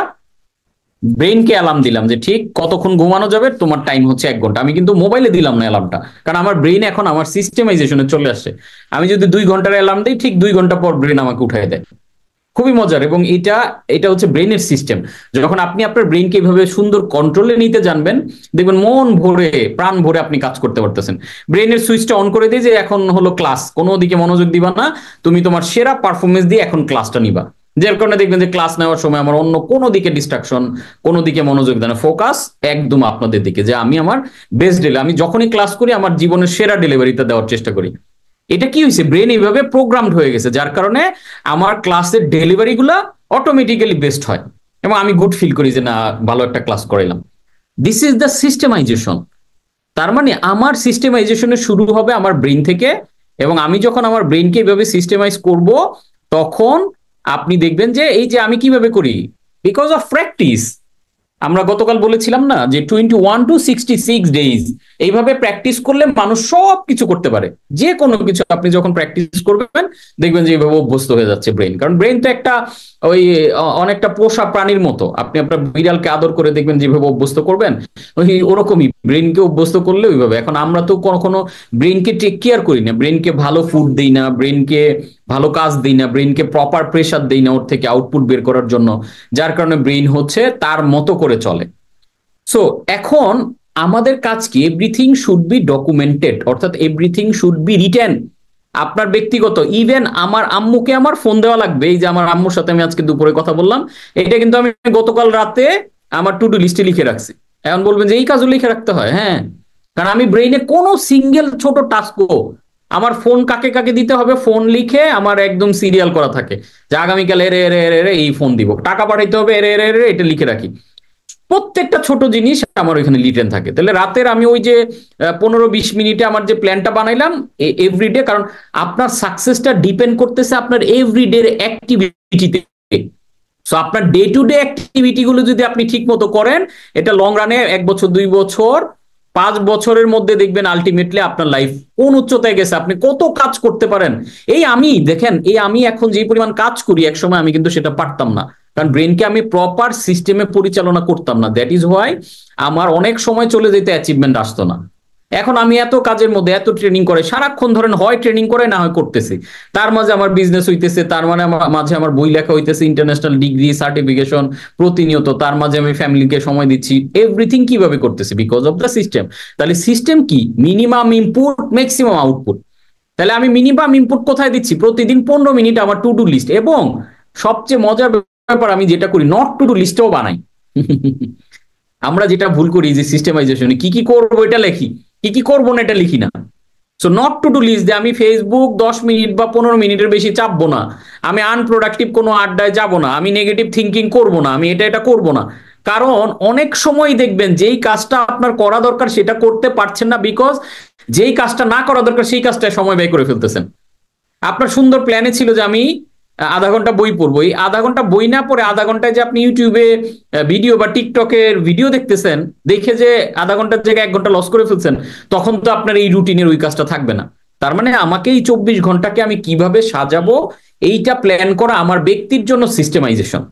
ব্রেইনকে অ্যালার্ম দিলাম যে ঠিক কতক্ষণ ঘুমানো যাবে, তোমার টাইম হচ্ছে 1 ঘন্টা। আমি কিন্তু মোবাইলে দিলাম না অ্যালার্মটা, কারণ আমার ব্রেইন এখন আমার সিস্টেমাইজেশনে চলে আসছে। আমি যদি 2 ঘন্টার অ্যালার্ম দিই, ঠিক 2 ঘন্টা পর ব্রেন আমাকে উঠাই দেয়। খুবই মজার। এবং এটা এটা হচ্ছে ব্রেইনের সিস্টেম। যখন আপনি আপনার ব্রেইনকে এইভাবে সুন্দর কন্ট্রোলে নিতে জানবেন, দেখবেন মন ভরে প্রাণ ভরে আপনি কাজ করতে পারতেছেন। ব্রেইনের সুইচটা অন করে দিয়ে যে এখন হলো ক্লাস, কোনো দিকে মনোযোগ দিবা না, তুমি তোমার সেরা পারফরমেন্স দিয়ে এখন ক্লাসটা নিবা। যার কারণে দেখবেন যে ক্লাস নেওয়ার সময় আমার অন্য কোনো দিকে ডিস্ট্রাকশন, কোনো দিকে মনোযোগ দেয় না, ফোকাস একদম আপনাদের দিকে, যে আমি আমার বেস্ট ডেলিভারি, আমি যখনই ক্লাস করি আমার জীবনের সেরা ডেলিভারিটা দেওয়ার চেষ্টা করি। এটা কি হয়েছে, ব্রেন এইভাবে প্রোগ্রামড হয়ে গেছে, যার কারণে আমার ক্লাসের ডেলিভারি গুলা অটোমেটিক্যালি বেস্ট হয়, এবং আমি গুড ফিল করি যে না, ভালো একটা ক্লাস করাইলাম। This is the systemization. তার মানে আমার সিস্টেমাইজেশনের শুরু হবে আমার ব্রেন থেকে, এবং আমি যখন আমার ব্রেনকে এইভাবে সিস্টেমাইজ করব, তখন আপনি দেখবেন যে এই যে আমি কিভাবে করি, বিকজ অফ প্র্যাকটিস। আমরা গতকাল বলেছিলাম না যে 21 to 66 ডেজ এইভাবে প্র্যাকটিস করলে মানুষ সব কিছু করতে পারে, যে কোনো কিছু। আপনি যখন প্র্যাকটিস করবেন, দেখবেন যে এইভাবে অভ্যস্ত হয়ে যাচ্ছে ব্রেন। কারণ ব্রেন তো একটা ওই অনেকটা পোষা প্রাণীর মতো। আপনি আপনার বিড়ালকে আদর করে দেখবেন যেভাবে অভ্যস্ত করবেন, ওই ওরকমই ব্রেনকে অভ্যস্ত করলে ওইভাবে। এখন আমরা তো কখনো ব্রেনকে টেক কেয়ার করি না, ব্রেনকে ভালো ফুড দিই না, ব্রেনকে ভালো কাজ দিই না, ব্রেনকে প্রপার প্রেসার দিই না ওর থেকে আউটপুট বের করার জন্য, যার কারণে ব্রেন হচ্ছে তার মতো করে চলে। সো এখন আমাদের কাজ কি, এভরিথিং শুড বি ডকুমেন্টেড, অর্থাৎ এভরিথিং শুড বি রিটেন। আপনার ব্যক্তিগত, ইভেন আমার আম্মুকে আমার ফোন দেওয়া লাগবে। এই যে আমার আম্মুর সাথে আমি আজকে দুপুরে কথা বললাম, এটা কিন্তু আমি গতকাল রাতে আমার টু ডু লিস্টে লিখে রাখছি। এখন বলবেন যে এই কাজও লিখে রাখতে হয়? হ্যাঁ, কারণ আমি ব্রেইনে কোনো সিঙ্গেল ছোট টাস্কও, আমার ফোন কাকে কাকে দিতে হবে ফোন লিখে আমার একদম সিরিয়াল করা থাকে, যে আগামীকাল এরে এরে এরে এরে এই ফোন দিব, টাকা পাঠাইতে হবে এরে এরে এরে, এটা লিখে রাখি। প্রত্যেকটা ছোট জিনিস আমার ওইখানে লিটেন থাকে। তাহলে রাতের আমি ওই যে 15-20 মিনিটে আমার যে প্ল্যানটা বানাইলাম এভরিডে, কারণ আপনার সাকসেসটা ডিপেন্ড করতেছে আপনার এভরিডে অ্যাক্টিভিটিতে। সো আপনার ডে টু ডে অ্যাক্টিভিটি গুলো যদি আপনি ঠিক মতো করেন, এটা লং রানে 1 বছর 2 বছর 5 বছরের মধ্যে দেখবেন আলটিমেটলি আপনার লাইফ কোন উচ্চতায় গেছে, আপনি কত কাজ করতে পারেন। এই আমি দেখেন, এই আমি এখন যে পরিমাণ কাজ করি, একসময় আমি কিন্তু সেটা পারতাম না, কারণ ব্রেনকে আমি প্রপার সিস্টেমে পরিচালনা করতাম না। দ্যাট ইজ হোয়াই আমার অনেক সময় চলে যেতে অ্যাচিভমেন্ট আসতো না। এখন আমি এত কাজের মধ্যে এত ট্রেনিং করে সারাক্ষণ ধরেন, হয় ট্রেনিং করে না হয় করতেছি, তার মাঝে আমার বিজনেস হইতেছে, তার মানে মাঝে আমার বই লেখা হইতেছে, ইন্টারন্যাশনাল ডিগ্রি সার্টিফিকেশন প্রতিনিয়ত, তার মাঝে আমি ফ্যামিলিকে সময় দিচ্ছি, এভরিথিং কিভাবে করতেছি? Because of the system. তাহলে সিস্টেম কি? Minimum input maximum output. তাহলে আমি মিনিমাম ইনপুট কোথায় দিচ্ছি? প্রতিদিন 15 মিনিট আমার টু ডু লিস্ট, এবং সবচেয়ে মজার ব্যাপার আমি যেটা করি, নট টু ডু লিস্টও বানাই। আমরা যেটা ভুল করি যে সিস্টেমাইজেশনে কি কি করবো এটা লিখি, কি কি করবো না এটা লিখি না। So not to do list, যে আমি ফেসবুক 10 মিনিট বা 15 মিনিটের বেশি চাপবো না, আমি আনপ্রোডাক্টিভ কোনো আড্ডায় যাব না, আমি নেগেটিভ থিঙ্কিং করব না, আমি এটা এটা করব না। কারণ অনেক সময় দেখবেন যেই কাজটা আপনার করা দরকার সেটা করতে পারছেন না, বিকজ যেই কাজটা না করা দরকার সেই কাজটায় সময় ব্যয় করে ফেলতেছেন। আপনার সুন্দর প্ল্যানে ছিল যে আমি আধা ঘন্টা বই পড়বো, এই আধা ঘন্টা বই না পড়ে আধা ঘন্টায় যে আপনি ইউটিউবে ভিডিও বা টিকটকের ভিডিও দেখতেছেন, দেখে যে আধা ঘন্টার জায়গায় 1 ঘন্টা লস করে ফেলছেন, তখন তো আপনার এই রুটিনের ওই কাজটা থাকবে না। তার মানে আমাকে এই 24 ঘন্টাকে আমি কিভাবে সাজাবো এইটা প্ল্যান করা আমার ব্যক্তির জন্য সিস্টেমাইজেশন।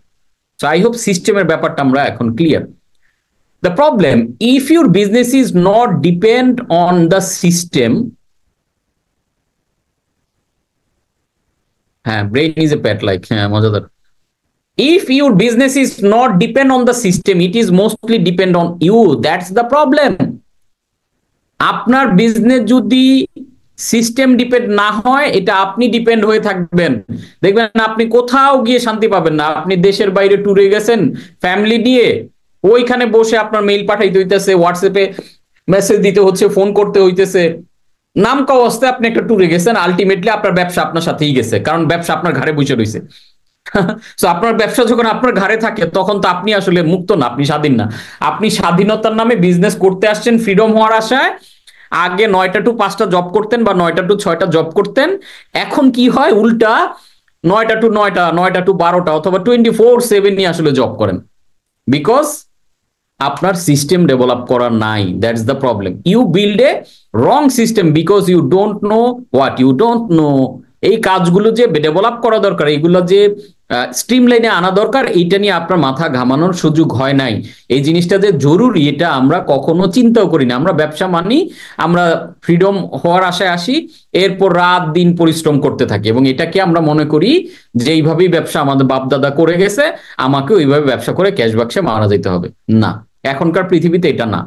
সো আই হোপ সিস্টেমের ব্যাপারটা আমরা এখন clear. The problem, if your business is not depend on the system, হ্যাঁ brain is a pat like, হ্যাঁ মজাদার। If your business is not depend on the system, it is mostly depend on you. That's the problem. আপনার business যদি system depend না হয়, এটা আপনি depend হয়ে থাকবেন, দেখবেন আপনি কোথাও গিয়ে শান্তি পাবেন না। আপনি দেশের বাইরে ট্যুরে গেছেন ফ্যামিলি নিয়ে, ওইখানে বসে আপনার মেইল পাঠাইতে হইতেছে, হোয়াটসঅ্যাপে মেসেজ দিতে হচ্ছে, ফোন করতে হইতেছে, নাম কা অবস্থায় আপনি একটা ট্যুরে গেছেন, আলটিমেটলি আপনার ব্যবসা আপনার সাথেই গেছে, কারণ ব্যবসা আপনার ঘাড়ে বসে রয়েছে। তো আপনার ব্যবসা যখন আপনার ঘাড়ে থাকে তখন তো আপনি আসলে মুক্ত না, আপনি স্বাধীন না। আপনি স্বাধীনতার নামে বিজনেস করতে আসছেন ফ্রিডম হওয়ার আশায়। আগে 9টা টু 5টা জব করতেন বা 9টা টু 6টা জব করতেন, এখন কি হয় উল্টা 9টা টু 9টা, 9টা টু 12টা অথবা 24/7 নিয়ে আসলে জব করেন, বিকজ আপনার সিস্টেম ডেভেলপ করা নাই। That's the problem. You build a wrong system because you don't know what you don't know. এই কাজগুলো যে ডেভেলপ করা দরকার, এইগুলো যে স্ট্রিম লাইনে আনা দরকার, এইটা নিয়ে আপনার মাথা ঘামানোর সুযোগ হয় নাই। এই জিনিসটা যে জরুরি এটা আমরা কখনো চিন্তাও করি না। আমরা ব্যবসা মানি, আমরা ফ্রিডম হওয়ার আশায় আসি, এরপর রাত দিন পরিশ্রম করতে থাকি, এবং এটাকে আমরা মনে করি যে এইভাবেই ব্যবসা আমাদের বাপদাদা করে গেছে, আমাকে ওইভাবে ব্যবসা করে ক্যাশ বাক্সে মারা যেতে হবে। না, এখনকার পৃথিবীতে এটা না।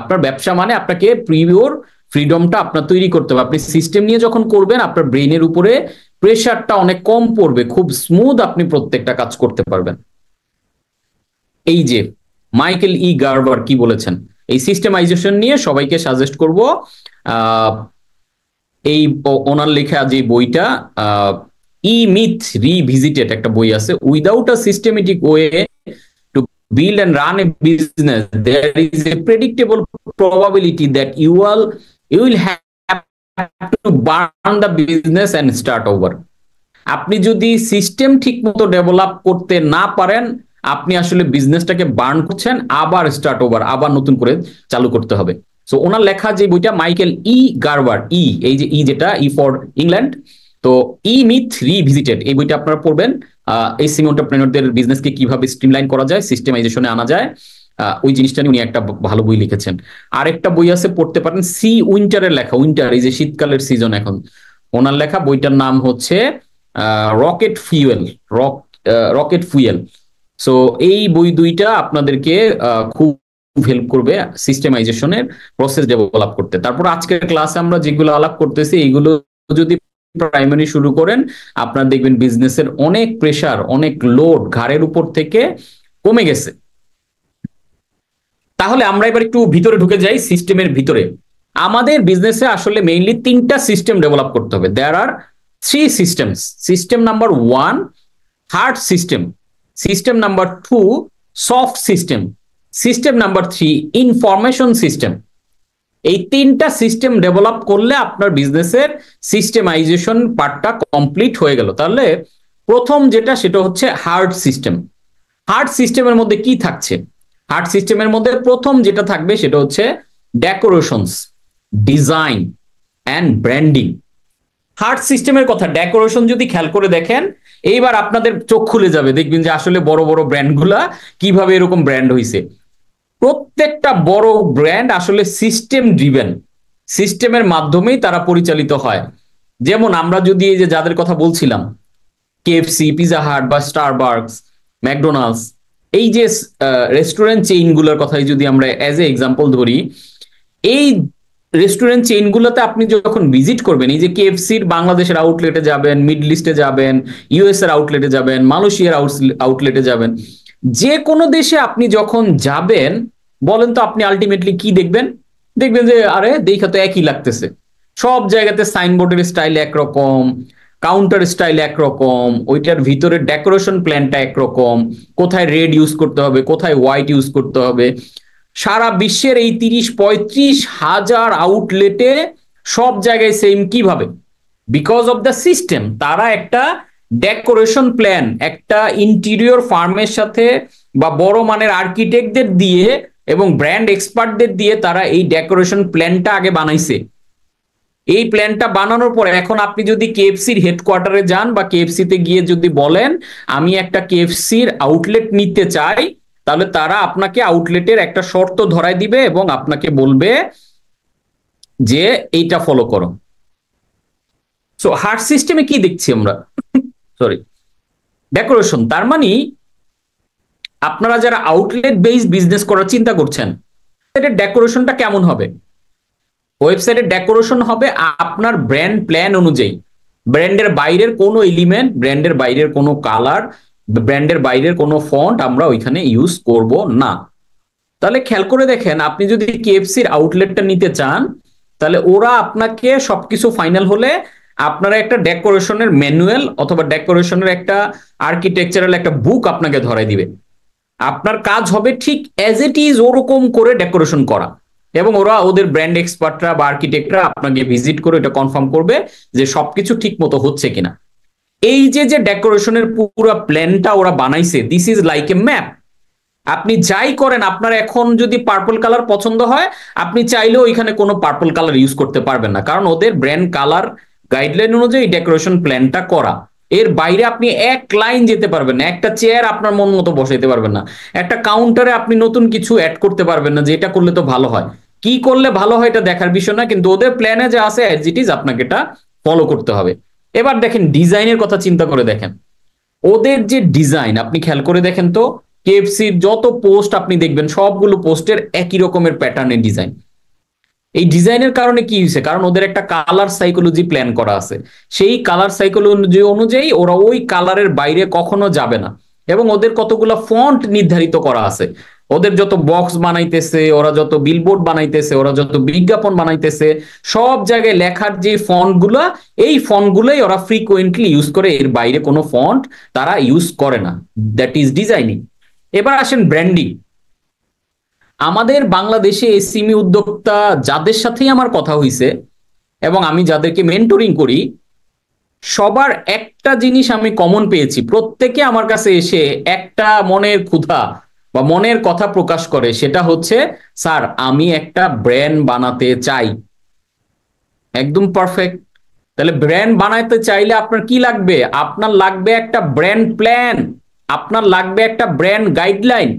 আপনার ব্যবসা মানে আপনাকে পিওর ফ্রিডমটা আপনার তৈরি করতে হবে। আপনি সিস্টেম নিয়ে যখন করবেন, আপনার ব্রেইনের উপরে প্রেশারটা অনেক কম পড়বে, খুব স্মুথ আপনি প্রত্যেকটা কাজ করতে পারবেন। এই যে মাইকেল ই গার্বার কি বলেছেন এই সিস্টেমাইজেশন নিয়ে, সবাইকে সাজেস্ট করব এই ওনার লেখা যে বইটা, ই মিথ রিভিজিটেড একটা বই আছে, without a systematic way build and run a business, there is a predictable probability that you will have to burn the business and start over. আপনি যদি সিস্টেম ঠিক মতো ডেভেলপ করতে না পারেন, আপনি আসলে বিজনেসটাকে বার্ন করছেন, আবার স্টার্ট ওভার, আবার নতুন করে চালু করতে হবে। সো ওনার লেখা যে বইটা মাইকেল ই গার্বার, এই যে ই যেটা ই ফর ইংল্যান্ড, তো ই মিথ রিভিজিটেড, এই বইটা আপনারা পড়বেন। এই সিং এন্টারপ্রেনারদের বিজনেসকে কিভাবে স্ট্রিমলাইন করা যায়, সিস্টেমাইজেশনে আনা যায়, ওই জিনিসটা নিয়ে উনি একটা ভালো বই লিখেছেন। আরেকটা বই আছে, পড়তে পারেন, সি উইন্টারের লেখা, উইন্টার এই যে শীতকালের সিজন এখন, ওনার লেখা বইটার নাম হচ্ছে রকেট ফুয়েল। সো এই বই দুইটা আপনাদেরকে খুব হেল্প করবে সিস্টেমাইজেশনের প্রসেস ডেভেলপ করতে। তারপর আজকের ক্লাসে আমরা যেগুলো আলাপ করতেছি, এইগুলো যদি প্রাইমারি শুরু করেন, আপনার দেখবেন বিজনেসের অনেক প্রেসার, অনেক লোড ঘাড়ের উপর থেকে কমে গেছে। তাহলে আমরা এবার একটু ভিতরে ঢুকে যাই, সিস্টেমের ভিতরে। আমাদের বিজনেসে আসলে মেইনলি 3টা সিস্টেম ডেভেলপ করতে হবে। দেয়ার আর 3 systems. System number 1 hard system, system number 2 soft system, system number 3 information system. এই 3টা সিস্টেম ডেভেলপ করলে আপনার বিজনেসের সিস্টেমাইজেশন পার্টটা কমপ্লিট হয়ে গেল। তাহলে প্রথম যেটা সেটা হচ্ছে হার্ড সিস্টেম। হার্ড সিস্টেমের মধ্যে কি থাকছে? হার্ড সিস্টেমের মধ্যে প্রথম যেটা থাকবে সেটা হচ্ছে decorations, design and branding. Hard সিস্টেমের কথা, ডেকোরেশন যদি খেয়াল করে দেখেন, এইবার আপনাদের চোখ খুলে যাবে, দেখবেন যে আসলে বড় বড় ব্র্যান্ডগুলা কিভাবে এরকম ব্র্যান্ড হইছে। প্রত্যেকটা বড় ব্র্যান্ড আসলে সিস্টেম ড্রিভেন, সিস্টেমের মাধ্যমেই তারা পরিচালিত হয়। যেমন আমরা যদি এই যে যাদের কথা বলছিলাম, কেএফসি, পিজা হাট বা স্টারবাকস, ম্যাকডোনাল্ডস, এই যে রেস্টুরেন্ট চেইনগুলোর কথাই যদি আমরা অ্যাজ এ এক্সাম্পল ধরি, এই রেস্টুরেন্ট চেইনগুলোতে আপনি যখন ভিজিট করবেন, এই যে কেএফসির বাংলাদেশের আউটলেটে যাবেন, মিডল ইস্টে যাবেন, ইউএস এর আউটলেটে যাবেন, মালয়েশিয়ার আউটলেটে যাবেন, যে কোনো দেশে আপনি যখন যাবেন, বলেন তো আপনি আলটিমেটলি কি দেখবেন? দেখবেন যে আরে দেখা তো একই লাগতেছে। সব জায়গাতে সাইনবোর্ডের স্টাইল একরকম, কাউন্টার স্টাইল একরকম, ওইটার ভিতরে ডেকোরেশন প্ল্যানটা একরকম, কোথায় রেড ইউজ করতে হবে, কোথায় হোয়াইট ইউজ করতে হবে। সারা বিশ্বের এই 30-35 হাজার আউটলেটে সব জায়গায় সেম। কিভাবে? Because of the system. তারা একটা ডেকোরেশন প্ল্যান, একটা ইন্টেরিয়র ফার্মের সাথে বা বড় মানের আর্কিটেক্টদের দিয়ে এবং ব্র্যান্ড এক্সপার্টদের দিয়ে তারা এই ডেকোরেশন প্ল্যানটা আগে বানাইছে। এই প্ল্যানটা বানানোর পরে এখন আপনি যদি কেএফসির হেডকোয়ার্টারে যান বা কেএফসিতে গিয়ে যদি বলেন আমি একটা কেএফসির আউটলেট নিতে চাই, তাহলে তারা আপনাকে আউটলেটের একটা শর্ত ধরায় দিবে এবং আপনাকে বলবে যে এইটা ফলো করো। সো হার্ট সিস্টেমে কি দেখছি আমরা? Sorry, decoration. তার মানে আপনারা যারা আউটলেট বেসড বিজনেস করার চিন্তা করছেন, এটার ডেকোরেশনটা কেমন হবে? ওয়েবসাইটের ডেকোরেশন হবে আপনার ব্র্যান্ড প্ল্যান অনুযায়ী। ব্র্যান্ডের বাইরের কোনো এলিমেন্ট, ব্র্যান্ডের বাইরের কোনো কালার, ব্র্যান্ডের বাইরের কোনো ফন্ট আমরা ওইখানে ইউজ করব না। তাহলে খেয়াল করে দেখেন, আপনি যদি কেএফসির আউটলেটটা নিতে চান, তাহলে ওরা আপনাকে সবকিছু ফাইনাল হলে আপনারা একটা ডেকোরেশনের ম্যানুয়াল অথবা ডেকোরেশনের একটা আর্কিটেকচারাল একটা বুক আপনাকে ধরাই দিবে। আপনার কাজ হবে ঠিক অ্যাজ ইট ইজ ওরকম করে ডেকোরেশন করা, এবং ওরা ওদের ব্র্যান্ড এক্সপার্টরা বা আর্কিটেক্টরা আপনাকে ভিজিট করে এটা কনফার্ম করবে যে সবকিছু ঠিক মতো হচ্ছে কিনা। এই যে যে ডেকোরেশনের পুরো প্ল্যানটা ওরা বানাইছে, this is like a map. আপনি যাই করেন, আপনার এখন যদি পার্পল কালার পছন্দ হয়, আপনি চাইলেও এখানে কোনো পার্পল কালার ইউজ করতে পারবেন না, কারণ ওদের ব্র্যান্ড কালার গাইডলাইন অনুযায়ী ডেকোরেশন প্ল্যানটা করা। এর বাইরে আপনি এক লাইন যেতে পারবেন না, একটা চেয়ার আপনার মন মতো বসাইতে পারবেন না, একটা কাউন্টারে আপনি নতুন কিছু অ্যাড করতে পারবেন না যে এটা করলে তো ভালো হয়। কি করলে ভালো হয় এটা দেখার বিষয় না, কিন্তু ওদের প্ল্যানে যা আছে অ্যাজ ইট ইজ আপনাকে এটা ফলো করতে হবে। এবার দেখেন ডিজাইনের কথা চিন্তা করে দেখেন, ওদের যে ডিজাইন আপনি খেয়াল করে দেখেন তো, কেএফসির যত পোস্ট আপনি দেখবেন সবগুলো পোস্টের একই রকমের প্যাটার্নের ডিজাইন। এই ডিজাইনের কারণে কি হয়েছে? কারণ ওদের একটা কালার সাইকোলজি প্ল্যান করা আছে। সেই কালার সাইকোলজি অনুযায়ী ওরা ওই কালারের বাইরে কখনো যাবে না, এবং ওদের কতগুলো ফন্ট নির্ধারিত করা আছে। ওদের যত বক্স বানাইতেছে, ওরা যত বিলবোর্ড বানাইতেছে, ওরা যত বিজ্ঞাপন বানাইতেছে, সব জায়গায় লেখার যে ফন্টগুলা, এই ফন্টগুলোই ওরা ফ্রিকোয়েন্টলি ইউজ করে, এর বাইরে কোনো ফন্ট তারা ইউজ করে না। That is designing. এবার আসেন ব্র্যান্ডিং। আমাদের বাংলাদেশে এসএমই উদ্যোক্তা যাদের সাথেই আমার কথা হইছে এবং আমি যাদেরকে মেন্টরিং করি, সবার একটা জিনিস আমি কমন পেয়েছি। প্রত্যেকে আমার কাছে এসে একটা মনের ক্ষুধা বা মনের কথা প্রকাশ করে, সেটা হচ্ছে স্যার আমি একটা ব্র্যান্ড বানাতে চাই। একদম পারফেক্ট। তাহলে ব্র্যান্ড বানাতে চাইলে আপনার কি লাগবে? আপনার লাগবে একটা ব্র্যান্ড প্ল্যান, আপনার লাগবে একটা ব্র্যান্ড গাইডলাইন।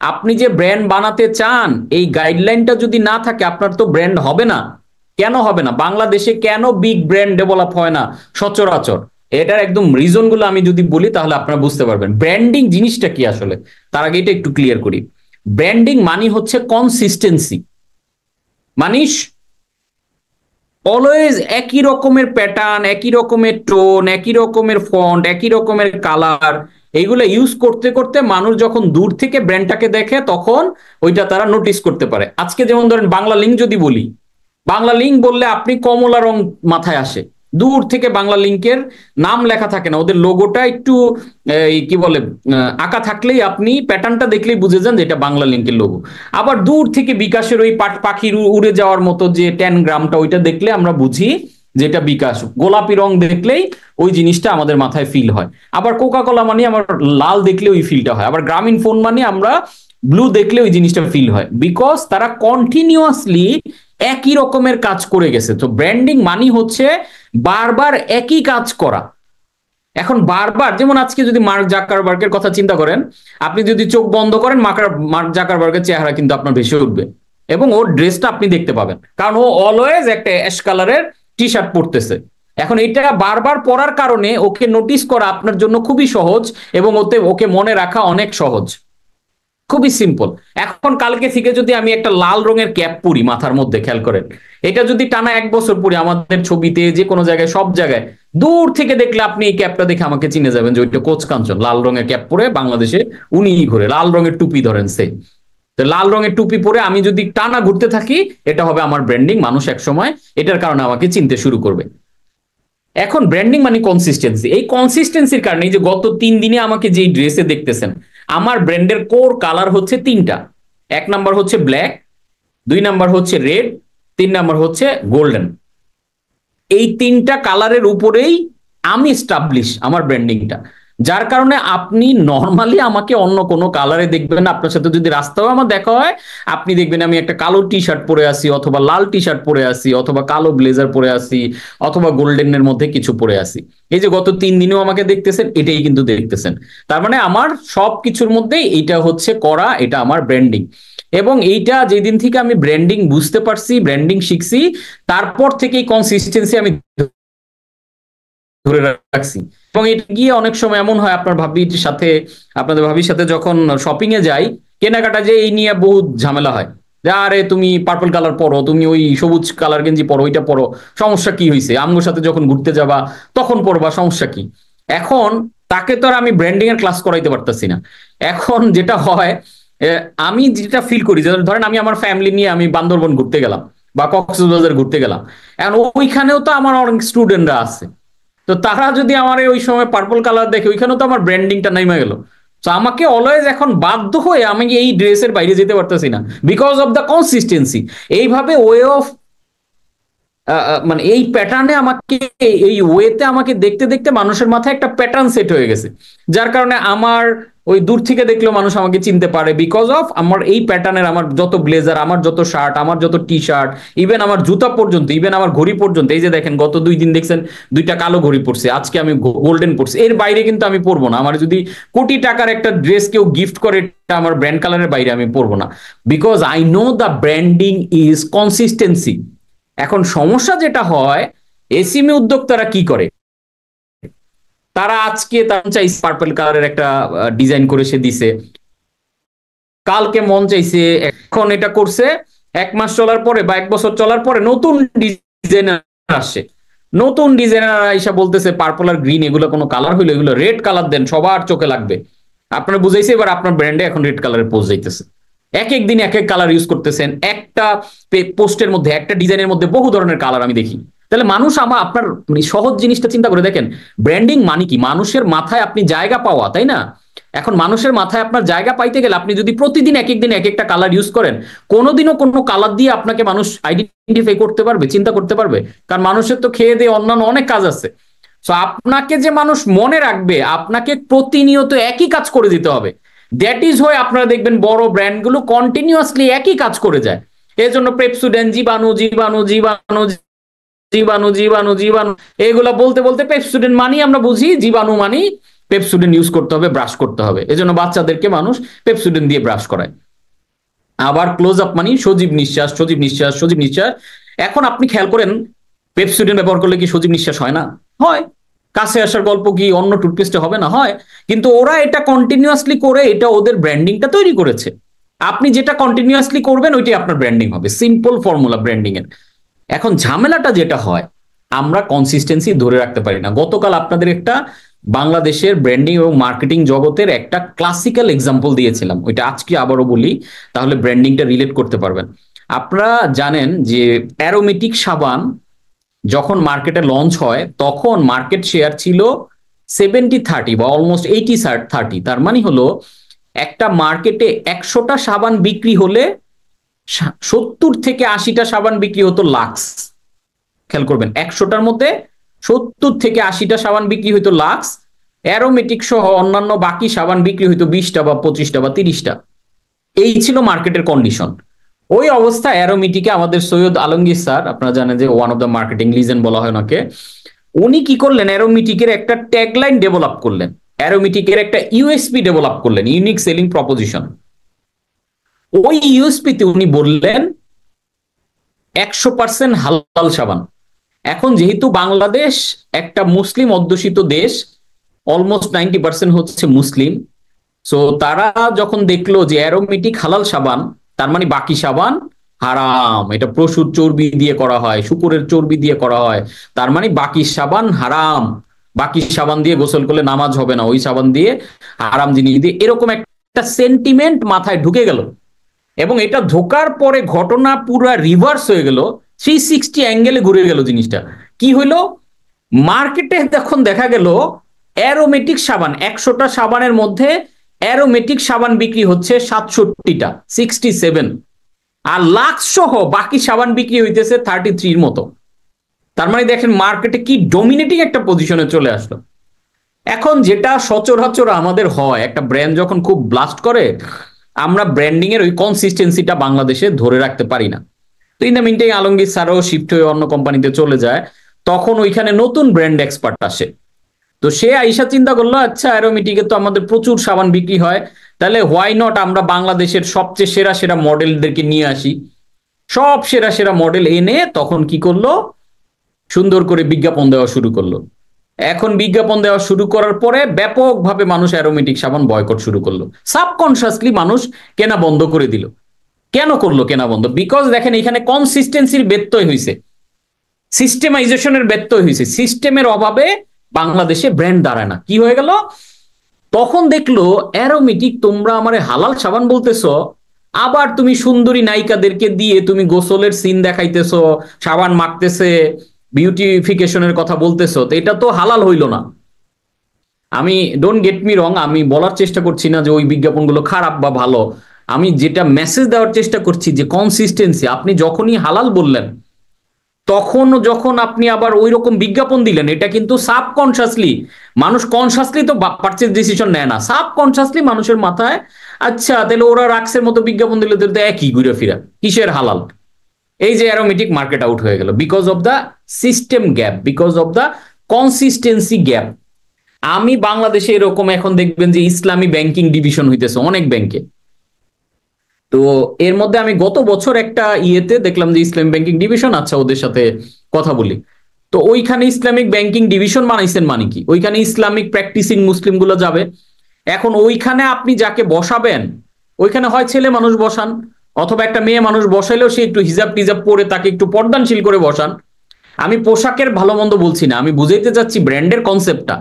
আপনি যে ব্র্যান্ড বানাতে চান, এই গাইডলাইনটা যদি না থাকে আপনার তো ব্র্যান্ড হবে না। কেন হবে না? বাংলাদেশে কেন বিগ ব্র্যান্ড ডেভেলপ হয় না সচরাচর? এটার একদম রিজন গুলো আমি যদি বলি তাহলে আপনারা বুঝতে পারবেন ব্র্যান্ডিং জিনিসটা কি আসলে। তার আগে এটা একটু ক্লিয়ার করি। ব্র্যান্ডিং মানে হচ্ছে কনসিস্টেন্সি। মানিস অলওয়েজ একই রকমের প্যাটার্ন, একই রকমের টোন, একই রকমের ফন্ট, একই রকমের কালার, এইগুলো ইউজ করতে করতে মানুষ যখন দূর থেকে ব্র্যান্ডটাকে দেখে তখন ওইটা তারা নোটিস করতে পারে। আজকে যেমন ধরেন বাংলা লিঙ্ক যদি বলি, বাংলা লিঙ্ক বললে আপনি কমলা রং মাথায় আসে, দূর থেকে বাংলা লিঙ্কের নাম লেখা থাকে না, ওদের লোগোটা একটু কি বলে আঁকা থাকলেই আপনি প্যাটার্নটা দেখলেই বুঝে যান যে এটা বাংলা লিঙ্কের লোগো। আবার দূর থেকে বিকাশের ওই পাখির উড়ে যাওয়ার মতো যে 10 গ্রামটা, ওইটা দেখলে আমরা বুঝি যে এটা বিকাশ। গোলাপি রং দেখলেই ওই জিনিসটা আমাদের মাথায় ফিল হয়। আবার কোকা কোলা মানে আমার লাল দেখলে ওই ফিলটা হয়। আবার গ্রামীণ ফোন মানে আমরা ব্লু দেখলে ওই জিনিসটা ফিল হয়, বিকজ তারা কন্টিনিউয়াসলি একই রকমের কাজ করে গেছে। তো ব্র্যান্ডিং মানি হচ্ছে বারবার একই কাজ করা। এখন বারবার, যেমন আজকে যদি মার্ক জাকারবার্গের কথা চিন্তা করেন, আপনি যদি চোখ বন্ধ করেন মার্ক জাকারবার্গের চেহারা কিন্তু আপনার ভেসে উঠবে এবং ওর ড্রেসটা আপনি দেখতে পাবেন, কারণ ও অলওয়েজ একটা অ্যাশ কালারের টি শার্ট পরতেছে। এখন এটা বারবার পরার কারণে ওকে নোটিস করা আপনার জন্য খুবই সহজ এবং ওকে মনে রাখা অনেক সহজ, খুবই সিম্পল। এখন কালকে থেকে যদি আমি একটা লাল রঙের ক্যাপ পরি মাথার মধ্যে, খেয়াল করেন, এটা যদি টানা 1 বছর পরি, আমাদের ছবিতে যে কোনো জায়গায় সব জায়গায় দূর থেকে দেখলে আপনি এই ক্যাপটা দেখে আমাকে চিনে যাবেন যে ওইটা কোচ কাঞ্চন লাল রঙের ক্যাপ পরে বাংলাদেশে উনিই ঘুরে। লাল রঙের টুপি ধরেন সে, তো লাল রঙের টুপি পরে আমি যদি টানা ঘুরতে থাকি, এটা হবে আমার ব্র্যান্ডিং। মানুষ এক সময় এটার কারণে আমাকে চিনতে শুরু করবে। এখন ব্র্যান্ডিং মানে কনসিস্টেন্সি। এই কনসিস্টেন্সির কারণে যে গত 3 দিনে আমাকে যেই ড্রেসে দেখতেছেন, আমার ব্র্যান্ডের কোর কালার হচ্ছে 3টা। 1 নাম্বার হচ্ছে ব্ল্যাক, 2 নাম্বার হচ্ছে রেড, 3 নাম্বার হচ্ছে গোল্ডেন। এই 3টা কালারের উপরেই আমি এস্টাবলিশ আমার ব্র্যান্ডিংটা, যার কারণে আপনি নর্মালি আমাকে অন্য কোনো কালারে দেখবেন না। আপনার সাথে যদি রাস্তাও আমার দেখা হয়, আপনি দেখবেন আমি একটা কালো টি শার্ট পরে আসি, অথবা লাল টি শার্ট পরে আসি, অথবা কালো ব্লেজার পরে আসি, অথবা গোল্ডেনের মধ্যে কিছু পরে আসি। এই যে গত 3 দিনেও আমাকে দেখতেছেন, এটাই কিন্তু দেখতেছেন। তার মানে আমার সব কিছুর মধ্যে এইটা হচ্ছে করা, এটা আমার ব্র্যান্ডিং। এবং এইটা যেদিন থেকে আমি ব্র্যান্ডিং বুঝতে পারছি, ব্র্যান্ডিং শিখছি, তারপর থেকে এই কনসিস্টেন্সি আমি ধরে রাখছি। এবং এটা গিয়ে অনেক সময় এমন হয়, আপনাদের ভাবির সাথে যখন শপিং এ যাই, কেনাকাটা, যে এই নিয়ে বহুত ঝামেলা হয় যে আরে তুমি পার্পল কালার পরো, তুমি ওই সবুজ কালার গেঞ্জি পরো, ওইটা পরো, সমস্যা কি হয়েছে? আমগোর সাথে যখন ঘুরতে যাবা তখন পরবা, সমস্যা কি? এখন তাকে তো আর আমি ব্র্যান্ডিং এর ক্লাস করাইতে পারতেছি না। এখন যেটা হয়, আমি যেটা ফিল করি, ধরেন আমি আমার ফ্যামিলি নিয়ে আমি বান্দরবন ঘুরতে গেলাম বা কক্সবাজার ঘুরতে গেলাম, এখন ওইখানেও তো আমার অনেক স্টুডেন্টরা আছে। তো তারা যদি আমার ওই সময় পার্পল কালার দেখে, ওইখানেও তো আমার ব্র্যান্ডিংটা নাইমা গেল। তো আমাকে অলওয়েজ এখন বাধ্য হয়ে আমি এই ড্রেসের বাইরে যেতে পারতেছি না, বিকজ অফ দ্য কনসিস্টেন্সি। এইভাবে ওয়ে অফ মানে এই প্যাটার্নে আমাকে, এই ওয়েতে আমাকে দেখতে দেখতে মানুষের মাথায় একটা প্যাটার্ন সেট হয়ে গেছে, যার কারণে আমার ওই দূর থেকে দেখলেও মানুষ আমাকে চিনতে পারে, বিকজ অফ আমার এই প্যাটার্নের, আমার যত ব্লেজার, আমার যত শার্ট, আমার যত টি শার্ট, ইভেন আমার জুতা পর্যন্ত, ইভেন আমার ঘড়ি পর্যন্ত। এই যে দেখেন গত 2 দিন দেখছেন 2টা কালো ঘড়ি পরছে, আজকে আমি গোল্ডেন পরছি। এর বাইরে কিন্তু আমি পরবো না। আমার যদি কোটি টাকার একটা ড্রেস কেউ গিফট করে, এটা আমার ব্র্যান্ড কালারের বাইরে আমি পরবো না, because I know the branding is consistency. এখন সমস্যা যেটা হয়, এসিএমই উদ্যোক্তারা কি করে, তারা আজকে তার চাইছে পার্পল কালারের একটা ডিজাইন করে সে দিছে, কালকে মন চাইছে, এখন এটা করছে, 1 মাস চলার পরে বা 1 বছর চলার পরে নতুন ডিজাইনার আসছে, নতুন ডিজাইনার আইসা বলতেছে পার্পল আর গ্রিন এগুলো কোনো কালার হইলো, এগুলো রেড কালার দেন, সবার চোখে লাগবে। আপনারা বুঝাইছে, এবার আপনার ব্র্যান্ডে এখন রেড কালারের পোজ যাইতেছে। এক এক দিন এক এক কালার ইউজ করতেছেন, একটা পোস্টের মধ্যে, একটা ডিজাইনের মধ্যে বহু ধরনের কালার আমি দেখি। তাহলে মানুষ আপনার সহজ জিনিসটা চিন্তা করে দেখেন, ব্র্যান্ডিং মানে কি? মানুষের মাথায় আপনি জায়গা পাওয়া, তাই না? এখন মানুষের মাথায় আপনার জায়গা পাইতে গেলে আপনি যদি প্রতিদিন এক এক দিন এক একটা কালার ইউজ করেন, কোনোদিনও কোনো কালার দিয়ে আপনাকে মানুষ আইডেন্টিফাই করতে পারবে, চিন্তা করতে পারবে? কারণ মানুষের তো খেয়ে দিয়ে অন্যান্য অনেক কাজ আছে। সো আপনাকে যে মানুষ মনে রাখবে, আপনাকে প্রতিনিয়ত একই কাজ করে দিতে হবে। দ্যাট ইজ হয় আপনারা দেখবেন বড় ব্র্যান্ডগুলো কন্টিনিউয়াসলি একই কাজ করে যায়। এই জন্য পেপসুডেন্ট, জীবাণু জীবাণু জীবাণু জীবাণু জীবাণু জীবাণু এগুলা বলতে বলতে পেপসুডেন্ট মানি আমরা বুঝি, জীবাণু মানি পেপসুডেন্ট ইউজ করতে হবে, ব্রাশ করতে হবে। এজন্য বাচ্চাদেরকে মানুষ পেপসুডেন্ট দিয়ে ব্রাশ করায়। আবার ক্লোজ আপ মানি সজীব নিঃশ্বাস, সজীব নিঃশ্বাস, সজীব নিঃশ্বাস। এখন আপনি খেয়াল করেন, পেপসুডেন্ট ব্যবহার করলে কি সজীব নিঃশ্বাস হয় না? হয়। কাছে আসার গল্প কি অন্য টুথপেস্টে হবে না? হয়। কিন্তু ওরা এটা কন্টিনিউয়াসলি করে, এটা ওদের ব্র্যান্ডিংটা তৈরি করেছে। আপনি যেটা কন্টিনিউয়াসলি করবেন ওইটাই আপনার ব্র্যান্ডিং হবে। সিম্পল ফর্মুলা ব্র্যান্ডিং এর। এখন ঝামেলাটা যেটা হয়, আমরা কনসিস্টেন্সি ধরে রাখতে পারি না। গতকাল আপনাদের একটা বাংলাদেশের ব্র্যান্ডিং এবং মার্কেটিং জগতের একটা ক্লাসিক্যাল এক্সাম্পল দিয়েছিলাম, ওইটা আজকে আবারও বলি, তাহলে ব্র্যান্ডিংটা রিলেট করতে পারবেন। আপনারা জানেন যে অ্যারোমেটিক সাবান যখন মার্কেটে লঞ্চ হয় তখন মার্কেট শেয়ার ছিল 70-30 বা অলমোস্ট 80-30। তার মানে হলো একটা মার্কেটে 100টা সাবান বিক্রি হলে 70-80টা সাবান বিক্রি হতো লাক্স। খেয়াল করবেন, 100টার মধ্যে 70-80টা সাবান বিক্রি হইতো লাক্স, অ্যারোমেটিক সহ অন্যান্য বাকি সাবান বিক্রি হইতো 20টা বা 25টা বা 30টা। এই ছিল মার্কেটের কন্ডিশন। ওই অবস্থা অ্যারোমেটিকে আমাদের সৈয়দ আলমগীর স্যার, আপনারা জানেন যে one of the marketing legend বলা হয় ওনাকে, উনি কি করলেন, অ্যারোমেটিকের একটা ট্যাগলাইন ডেভেলপ করলেন, অ্যারোমেটিকের একটা ইউএসপি ডেভেলপ করলেন, ইউনিক সেলিং প্রপোজিশন। ওই ইউএসপিতে উনি বললেন 100% হালাল সাবান। এখন যেহেতু বাংলাদেশ একটা মুসলিম অধ্যুষিত দেশ, অলমোস্ট 90% হচ্ছে মুসলিম, সো তারা যখন দেখলো যে অ্যারোমেটিক হালাল সাবান, তার মানে বাকি সাবান হারাম, এটা পশুর চর্বি দিয়ে করা হয়, শুকুরের চর্বি দিয়ে করা হয়, তার মানে বাকি সাবান হারাম, বাকি সাবান দিয়ে গোসল করলে নামাজ হবে না, ওই সাবান দিয়ে হারাম জিনিস দিয়ে, এরকম একটা সেন্টিমেন্ট মাথায় ঢুকে গেল। এবং এটা ঢোকার পরে ঘটনা পুরা রিভার্স হয়ে গেল, 360 অ্যাঙ্গেলে ঘুরে গেল জিনিসটা। কি হইলো, মার্কেটে যখন দেখা গেল অ্যারোমেটিক সাবান, 100টা সাবানের মধ্যে অ্যারোমেটিক সাবান বিক্রি হচ্ছে 67টা, 67, আর লাক্স সহ বাকি সাবান বিক্রি হইতেছে 33 মতো। তার মানে দেখেন মার্কেটে কি ডমিনেটিং একটা পজিশনে চলে আসলো। এখন যেটা সচরাচর আমাদের হয়, একটা ব্র্যান্ড যখন খুব ব্লাস্ট করে, আমরা ব্র্যান্ডিং এর ওই কনসিস্টেন্সিটা বাংলাদেশে ধরে রাখতে পারি না। তো ইন দ্য মিনটাইম আলমগীর স্যারও শিফট হয়ে অন্য কোম্পানিতে চলে যায়, তখন ওইখানে নতুন ব্র্যান্ড এক্সপার্ট আসে। তো সে আইসা চিন্তা করলো, আচ্ছা অ্যারোমেটিকে তো আমাদের প্রচুর সাবান বিক্রি হয়, তাহলে হোয়াই নট আমরা বাংলাদেশের সবচেয়ে সেরা সেরা মডেলদেরকে নিয়ে আসি। সব সেরা সেরা মডেল এনে তখন কি করলো, সুন্দর করে বিজ্ঞাপন দেওয়া শুরু করলো। এখন বিজ্ঞাপন দেওয়া শুরু করার পরে ব্যাপকভাবে মানুষ অ্যারোমেটিক সাবান বয়কট শুরু করলো, সাবকনসিয়াসলি মানুষ কেনা বন্ধ করে দিল। কেন করলো কেনা বন্ধ? বিকজ দেখেন এখানে কনসিস্টেন্সির ব্যত্যয় হয়েছে, সিস্টেমাইজেশনের ব্যত্যয় হয়েছে, সিস্টেমের অভাবে বাংলাদেশে ব্র্যান্ড দাঁড়ায় না। কি হয়ে গেল, তখন দেখলো অ্যারোমেটিক তোমরা আমারে হালাল সাবান বলতেছো, আবার তুমি সুন্দরী নায়িকাদেরকে দিয়ে তুমি গোসলের সিন দেখাইতেছো, সাবান মাখতেছে, বিউটিফিকেশনের কথা বলতেছো, তো এটা তো হালাল হইল না। আমি ডোন্ট গেট মি রং, আমি বলার চেষ্টা করছি না যে ওই বিজ্ঞাপনগুলো খারাপ বা ভালো, আমি যেটা মেসেজ দেওয়ার চেষ্টা করছি যে কনসিস্টেন্সি। আপনি যখনই হালাল বললেন, তখন যখন আপনি আবার ওই রকম বিজ্ঞাপন দিলেন, এটা কিন্তু সাবকনসিয়াসলি, মানুষ কনসিয়াসলি তো পারচেজ ডিসিশন নেয় না, সাবকনসিয়াসলি মানুষের মাথায়, আচ্ছা তাহলে ওরা রাক্সের মতো বিজ্ঞাপন দিলে তো একই ঘুরে ফিরা, কিসের হালাল? এই যে অ্যারোমেটিক মার্কেট আউট হয়ে গেল because of the system gap, because of the consistency gap. আমি বাংলাদেশে এরকম এখন দেখবেন যে ইসলামী ব্যাংকিং ডিভিশন হইতেছে অনেক ব্যাংকে। তো এর মধ্যে আমি গত বছর একটা ইয়েতে দেখলাম যে ইসলামিক ব্যাংকিং ডিভিশন, আচ্ছা ওদের সাথে কথা বলি, তো ওইখানে ইসলামিক ব্যাংকিং ডিভিশন বানাইছেন, মানে কি ওইখানে ইসলামিক প্র্যাকটিসিং মুসলিম গুলো যাবে। এখন ওইখানে আপনি যাকে বসাবেন, ওইখানে হয় ছেলে মানুষ বসান, অথবা একটা মেয়ে মানুষ বসাইলেও সে একটু হিজাব টিজাব পরে তাকে একটু পর্দানশীল করে বসান। আমি পোশাকের ভালো মন্দ বলছি না, আমি বুঝাইতে চাচ্ছি ব্র্যান্ডের কনসেপ্টটা।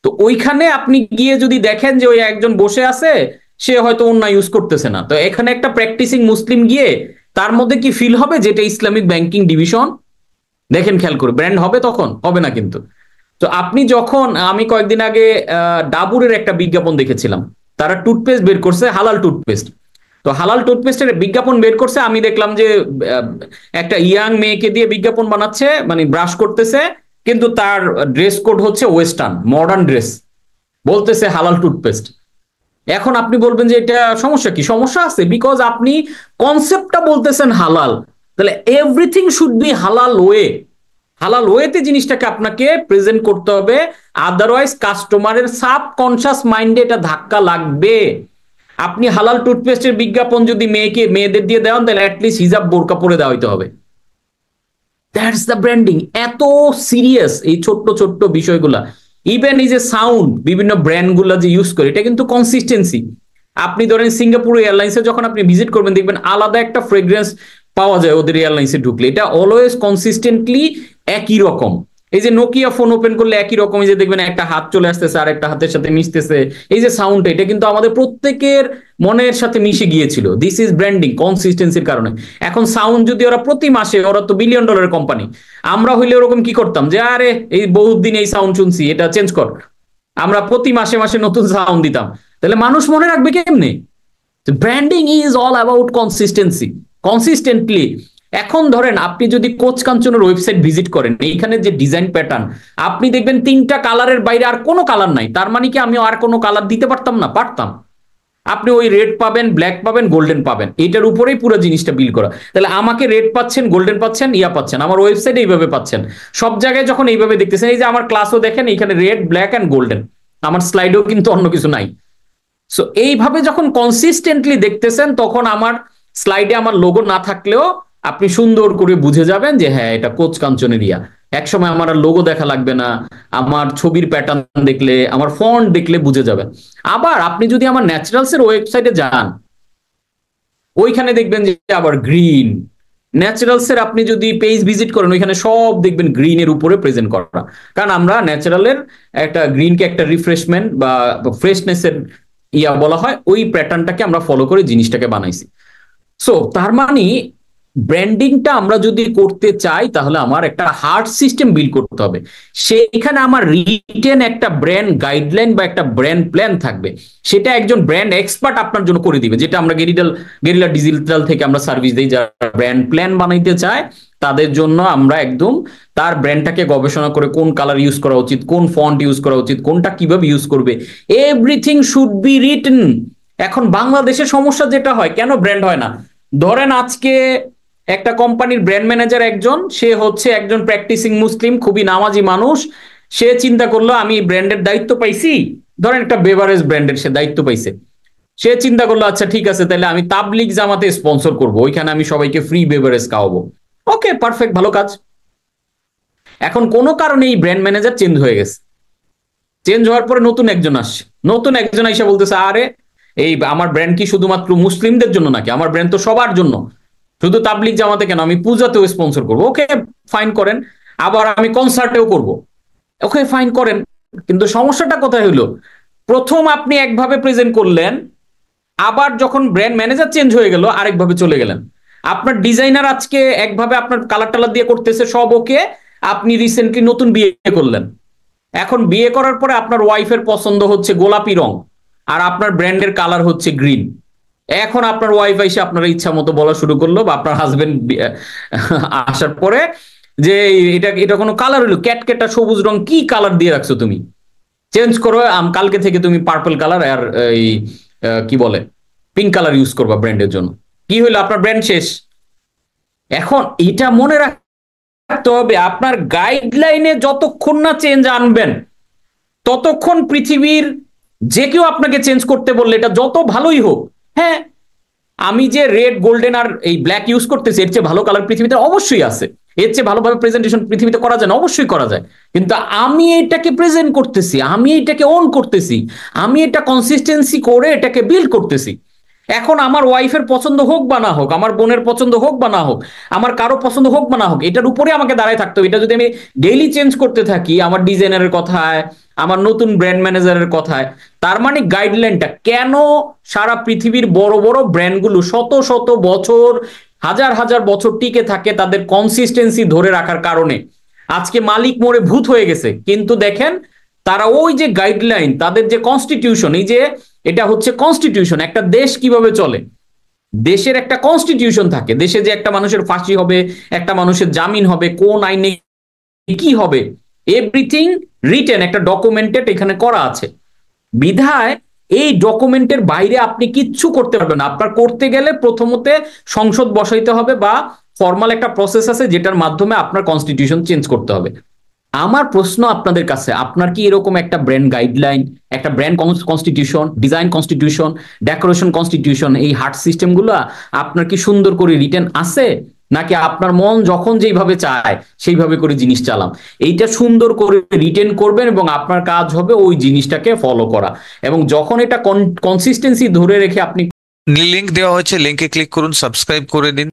তো ওইখানে আপনি গিয়ে যদি দেখেন যে ওই একজন বসে আছে, সে হয়তো অন্য ইউজ করতেছে না, তো এখানে একটা প্র্যাকটিসিং মুসলিম গিয়ে তার মধ্যে কি ফিল হবে যেটা ইসলামিক ব্যাংকিং ডিভিশন? দেখেন খেয়াল করে, ব্র্যান্ড হবে? তখন হবে না কিন্তু। তো আপনি যখন, আমি কয়েকদিন আগে ডাবুরের একটা বিজ্ঞাপন দেখেছিলাম, তারা টুথপেস্ট বের করছে, হালাল টুথপেস্ট। তো হালাল টুথপেস্টের বিজ্ঞাপন বের করছে, আমি দেখলাম যে একটা ইয়াং মেয়েকে দিয়ে বিজ্ঞাপন বানাচ্ছে, মানে ব্রাশ করতেছে, কিন্তু তার ড্রেস কোড হচ্ছে ওয়েস্টার্ন মডার্ন ড্রেস, বলতেছে হালাল টুথপেস্ট। এখন আপনি বলবেন যে এটা সমস্যা কি? সমস্যা আছে, বিকজ আপনি কনসেপ্টটা বলতেছেন হালাল, তাহলে এভরিথিং শুড বি হালাল ওয়ে, হালাল ওয়েতে জিনিসটাকে আপনাকে প্রেজেন্ট করতে হবে, আদারওয়াইজ কাস্টমারের সাবকনশিয়াস মাইন্ডে এটা ধাক্কা লাগবে। আপনি হালাল টুথপেস্টের বিজ্ঞাপন যদি মেয়েদের দিয়ে দেওয়ান, তাহলে অ্যাটলিস্ট হিজাব বোরকা পরে দেওয়া হইতে হবে। That's the branding. এত সিরিয়াস এই ছোট্ট ছোট্ট বিষয়গুলা, ইভেন এই যে সাউন্ড বিভিন্ন ব্র্যান্ডগুলো যে ইউজ করে, এটা কিন্তু কনসিস্টেন্সি। আপনি ধরেন সিঙ্গাপুর এয়ারলাইন্সে যখন আপনি ভিজিট করবেন, দেখবেন আলাদা একটা ফ্রেগ্রেন্স পাওয়া যায় ওদের এয়ারলাইন্সে ঢুকলে, এটা অলওয়েজ কনসিস্টেন্টলি একই রকম। এই যে নোকিয়া ফোন ওপেন করলে একই রকম, যে দেখবেন একটা হাত চলে আসতেছে আর একটা হাতের সাথে মিশতেছে, এই যে সাউন্ড, এটা কিন্তু আমাদের প্রত্যেকের মনের সাথে মিশে গিয়েছিল। দিস ইজ ব্র্যান্ডিং, কনসিস্টেন্সির কারণে। এখন সাউন্ড যদি ওরা প্রতি মাসে, ওরা তো বিলিয়ন ডলারের কোম্পানি, আমরা হইলে ওরকম কি করতাম যে আরে এই বহুত দিন এই সাউন্ড শুনছি, এটা চেঞ্জ কর, আমরা প্রতি মাসে মাসে নতুন সাউন্ড দিতাম। তাহলে মানুষ মনে রাখবে কেমনে? Branding is all about consistency, consistently. এখন ধরেন আপনি যদি কোচ কাঞ্চনের ওয়েবসাইট ভিজিট করেন, এইখানে যে ডিজাইন প্যাটার্ন, আপনি দেখবেন 3টা কালারের বাইরে আর কোনো কালার নাই। তার মানে কি আমি আর কোনো কালার দিতে পারতাম না? পারতাম। আপনি ওই রেড পাবেন, ব্ল্যাক পাবেন, গোল্ডেন পাবেন, এটার উপরেই পুরো জিনিসটা বিল করা। তাহলে আমাকে রেড পাচ্ছেন, গোল্ডেন পাচ্ছেন, ইয়া পাচ্ছেন, আমার ওয়েবসাইটে এইভাবে পাচ্ছেন। সব জায়গায় যখন এইভাবে দেখতেছেন, এই যে আমার ক্লাসও দেখেন, এখানে রেড, ব্ল্যাক অ্যান্ড গোল্ডেন, আমার স্লাইডেও কিন্তু অন্য কিছু নাই। সো এইভাবে যখন কনসিস্টেন্টলি দেখতেছেন, তখন আমার স্লাইডে আমার লোগো না থাকলেও আপনি সুন্দর করে বুঝে যাবেন যে হ্যাঁ, এটা কোচ কাঞ্চনেরিয়া। একসময় আমার আর লোগো দেখা লাগবে না, আমার ছবির প্যাটার্ন দেখলে, আমার ফন্ট দেখলে বুঝে যাবেন। আবার আপনি যদি আমার ন্যাচারালস এর ওয়েবসাইটে যান, ওইখানে দেখবেন যে আবার গ্রিন। ন্যাচারালস এর আপনি যদি পেজ ভিজিট করেন, ওইখানে সব দেখবেন গ্রিনের উপরে প্রেজেন্ট করা, কারণ আমরা ন্যাচারালের একটা গ্রিনকে একটা রিফ্রেশমেন্ট বা ফ্রেশনেস এর ইয়া বলা হয়, ওই প্যাটার্নটাকে আমরা ফলো করে জিনিসটাকে বানাইছি। সো তার মানে ব্র্যান্ডিংটা আমরা যদি করতে চাই, তাহলে আমার একটা হার্ড সিস্টেম বিল্ড করতে হবে। সেইখানে আমার রিটেন একটা ব্র্যান্ড গাইডলাইন বা একটা ব্র্যান্ড প্ল্যান থাকবে, সেটা একজন ব্র্যান্ড এক্সপার্ট আপনার জন্য করে দিবে, যেটা আমরা গেরিলা ডিজিটাল থেকে আমরা সার্ভিস দিই। যারা ব্র্যান্ড প্ল্যান বানাইতে চায়, তাদের জন্য আমরা একদম তার ব্র্যান্ডটাকে গবেষণা করে কোন কালার ইউজ করা উচিত, কোন ফন্ট ইউজ করা উচিত, কোনটা কিভাবে ইউজ করবে, এভরিথিং শুড বি রিটেন। এখন বাংলাদেশের সমস্যা যেটা হয়, কেন ব্র্যান্ড হয় না? ধরেন আজকে একটা কোম্পানির ব্র্যান্ড ম্যানেজার একজন, সে হচ্ছে একজন প্র্যাকটিসিং মুসলিম, খুবই নামাজি মানুষ। সে চিন্তা করলো আমি ব্র্যান্ডের দায়িত্ব পাইছি, ধরেন একটা বেভারেজ ব্র্যান্ডের সে দায়িত্ব পাইছে। সে চিন্তা করলো আচ্ছা ঠিক আছে, তাহলে আমি তাবলিগ জামাতে স্পন্সর করব, ওইখানে আমি সবাইকে ফ্রি বেভারেজ খাওয়াবো। ওকে, পারফেক্ট, ভালো কাজ। এখন কোনো কারণে এই ব্র্যান্ড ম্যানেজার চেঞ্জ হয়ে গেছে। চেঞ্জ হওয়ার পরে নতুন একজন আসছে, নতুন একজন এসে বলতেছে আরে এই আমার ব্র্যান্ড কি শুধুমাত্র মুসলিমদের জন্য নাকি? আমার ব্র্যান্ড তো সবার জন্য, শুধু তাবলিগ জামাতে কেন, আমি পূজাতেও স্পন্সর করবো। ওকে, ফাইন করেন। আবার আমি কনসার্টেও করব। ওকে, ফাইন করেন। কিন্তু সমস্যাটা কোথায় হলো? প্রথম আপনি একভাবে প্রেজেন্ট করলেন, আবার যখন ব্র্যান্ড ম্যানেজার চেঞ্জ হয়ে গেল আরেকভাবে চলে গেলেন। আপনার ডিজাইনার আজকে একভাবে আপনার কালার টালার দিয়ে করতেছে, সব ওকে। আপনি রিসেন্টলি নতুন বিয়ে করলেন, এখন বিয়ে করার পরে আপনার ওয়াইফের পছন্দ হচ্ছে গোলাপি রং, আর আপনার ব্র্যান্ডের কালার হচ্ছে গ্রিন। এখন আপনার ওয়াইফ এসে আপনার ইচ্ছা মতো বলা শুরু করলো, বা আপনার হাজবেন্ড আসার পরে যে এটা এটা কোনো কালার হলো, ক্যাটকেটা সবুজ রং, কি কালার দিয়ে রাখছো তুমি, চেঞ্জ করো, কালকে থেকে তুমি পার্পল কালার আর এই কি বলে পিঙ্ক কালার ইউজ করবা ব্র্যান্ডের জন্য। কি হইলো? আপনার ব্র্যান্ড শেষ। এখন এটা মনে রাখতে হবে, আপনার গাইডলাইনে যতক্ষণ না চেঞ্জ আনবেন, ততক্ষণ পৃথিবীর যে কেউ আপনাকে চেঞ্জ করতে বললে, এটা যত ভালোই হোক, হ্যাঁ আমি যে রেড, গোল্ডেন আর এই ব্ল্যাক ইউজ করতেছি, এর চেয়ে ভালো কালার পৃথিবীতে অবশ্যই আছে, এর চেয়ে ভালোভাবে প্রেজেন্টেশন পৃথিবীতে করা যায় না, অবশ্যই করা যায়। কিন্তু আমি এটাকে প্রেজেন্ট করতেছি, আমি এটাকে ওন করতেছি, আমি এটা কনসিস্টেন্সি করে এটাকে বিল্ড করতেছি। এখন আমার ওয়াইফের পছন্দ হোক বা না হোক, আমার বোনের পছন্দ হোক বা না হোক, আমার কারো পছন্দ হোক বা না হোক, এটার উপরে আমাকে দাঁড়ায় থাকতে হবে। এটা যদি আমি ডেইলি চেঞ্জ করতে থাকি, আমার ডিজাইনারের কথায়, আমার নতুন ব্র্যান্ড ম্যানেজারের কথায়, তার মানে গাইডলাইনটা কেন সারা পৃথিবীর বড় বড় ব্র্যান্ডগুলো শত শত বছর, হাজার হাজার বছর টিকে থাকে, তাদের কনসিস্টেন্সি ধরে রাখার কারণে। আজকে মালিক মরে ভূত হয়ে গেছে, কিন্তু দেখেন তারা ওই যে গাইডলাইন, তাদের যে কনস্টিটিউশন, এই যে এটা হচ্ছে কনস্টিটিউশন, একটা দেশ কিভাবে চলে, দেশের একটা কনস্টিটিউশন থাকে, দেশে যে একটা মানুষের ফাঁসি হবে, একটা মানুষের জামিন হবে, কোন আইনে কি হবে, এভরিথিং রিটেন, একটা ডকুমেন্টেড এখানে করা আছে। বিধায় এই ডকুমেন্টের বাইরে আপনি কিচ্ছু করতে পারবেন না। আপনার করতে গেলে প্রথমত সংসদ বসাইতে হবে, বা ফর্মাল একটা প্রসেস আছে যেটার মাধ্যমে আপনার কনস্টিটিউশন চেঞ্জ করতে হবে। আমার প্রশ্ন আপনাদের কাছে, আপনার কি এরকম একটা ব্র্যান্ড গাইডলাইন, একটা brand constitution, design constitution, decoration constitution, এই হার্ট সিস্টেমগুলো আপনার কি সুন্দর করে রিটেন আছে? নাকি আপনার মন যখন যেইভাবে চায় সেইভাবে করে জিনিস চালাম? এইটা সুন্দর করে রিটেন করবেন, এবং আপনার কাজ হবে ওই জিনিসটাকে ফলো করা। এবং যখন এটা কনসিস্টেন্সি ধরে রেখে আপনি, লিংক দেওয়া হয়েছে, লিংকে ক্লিক করুন, সাবস্ক্রাইব করে দিন।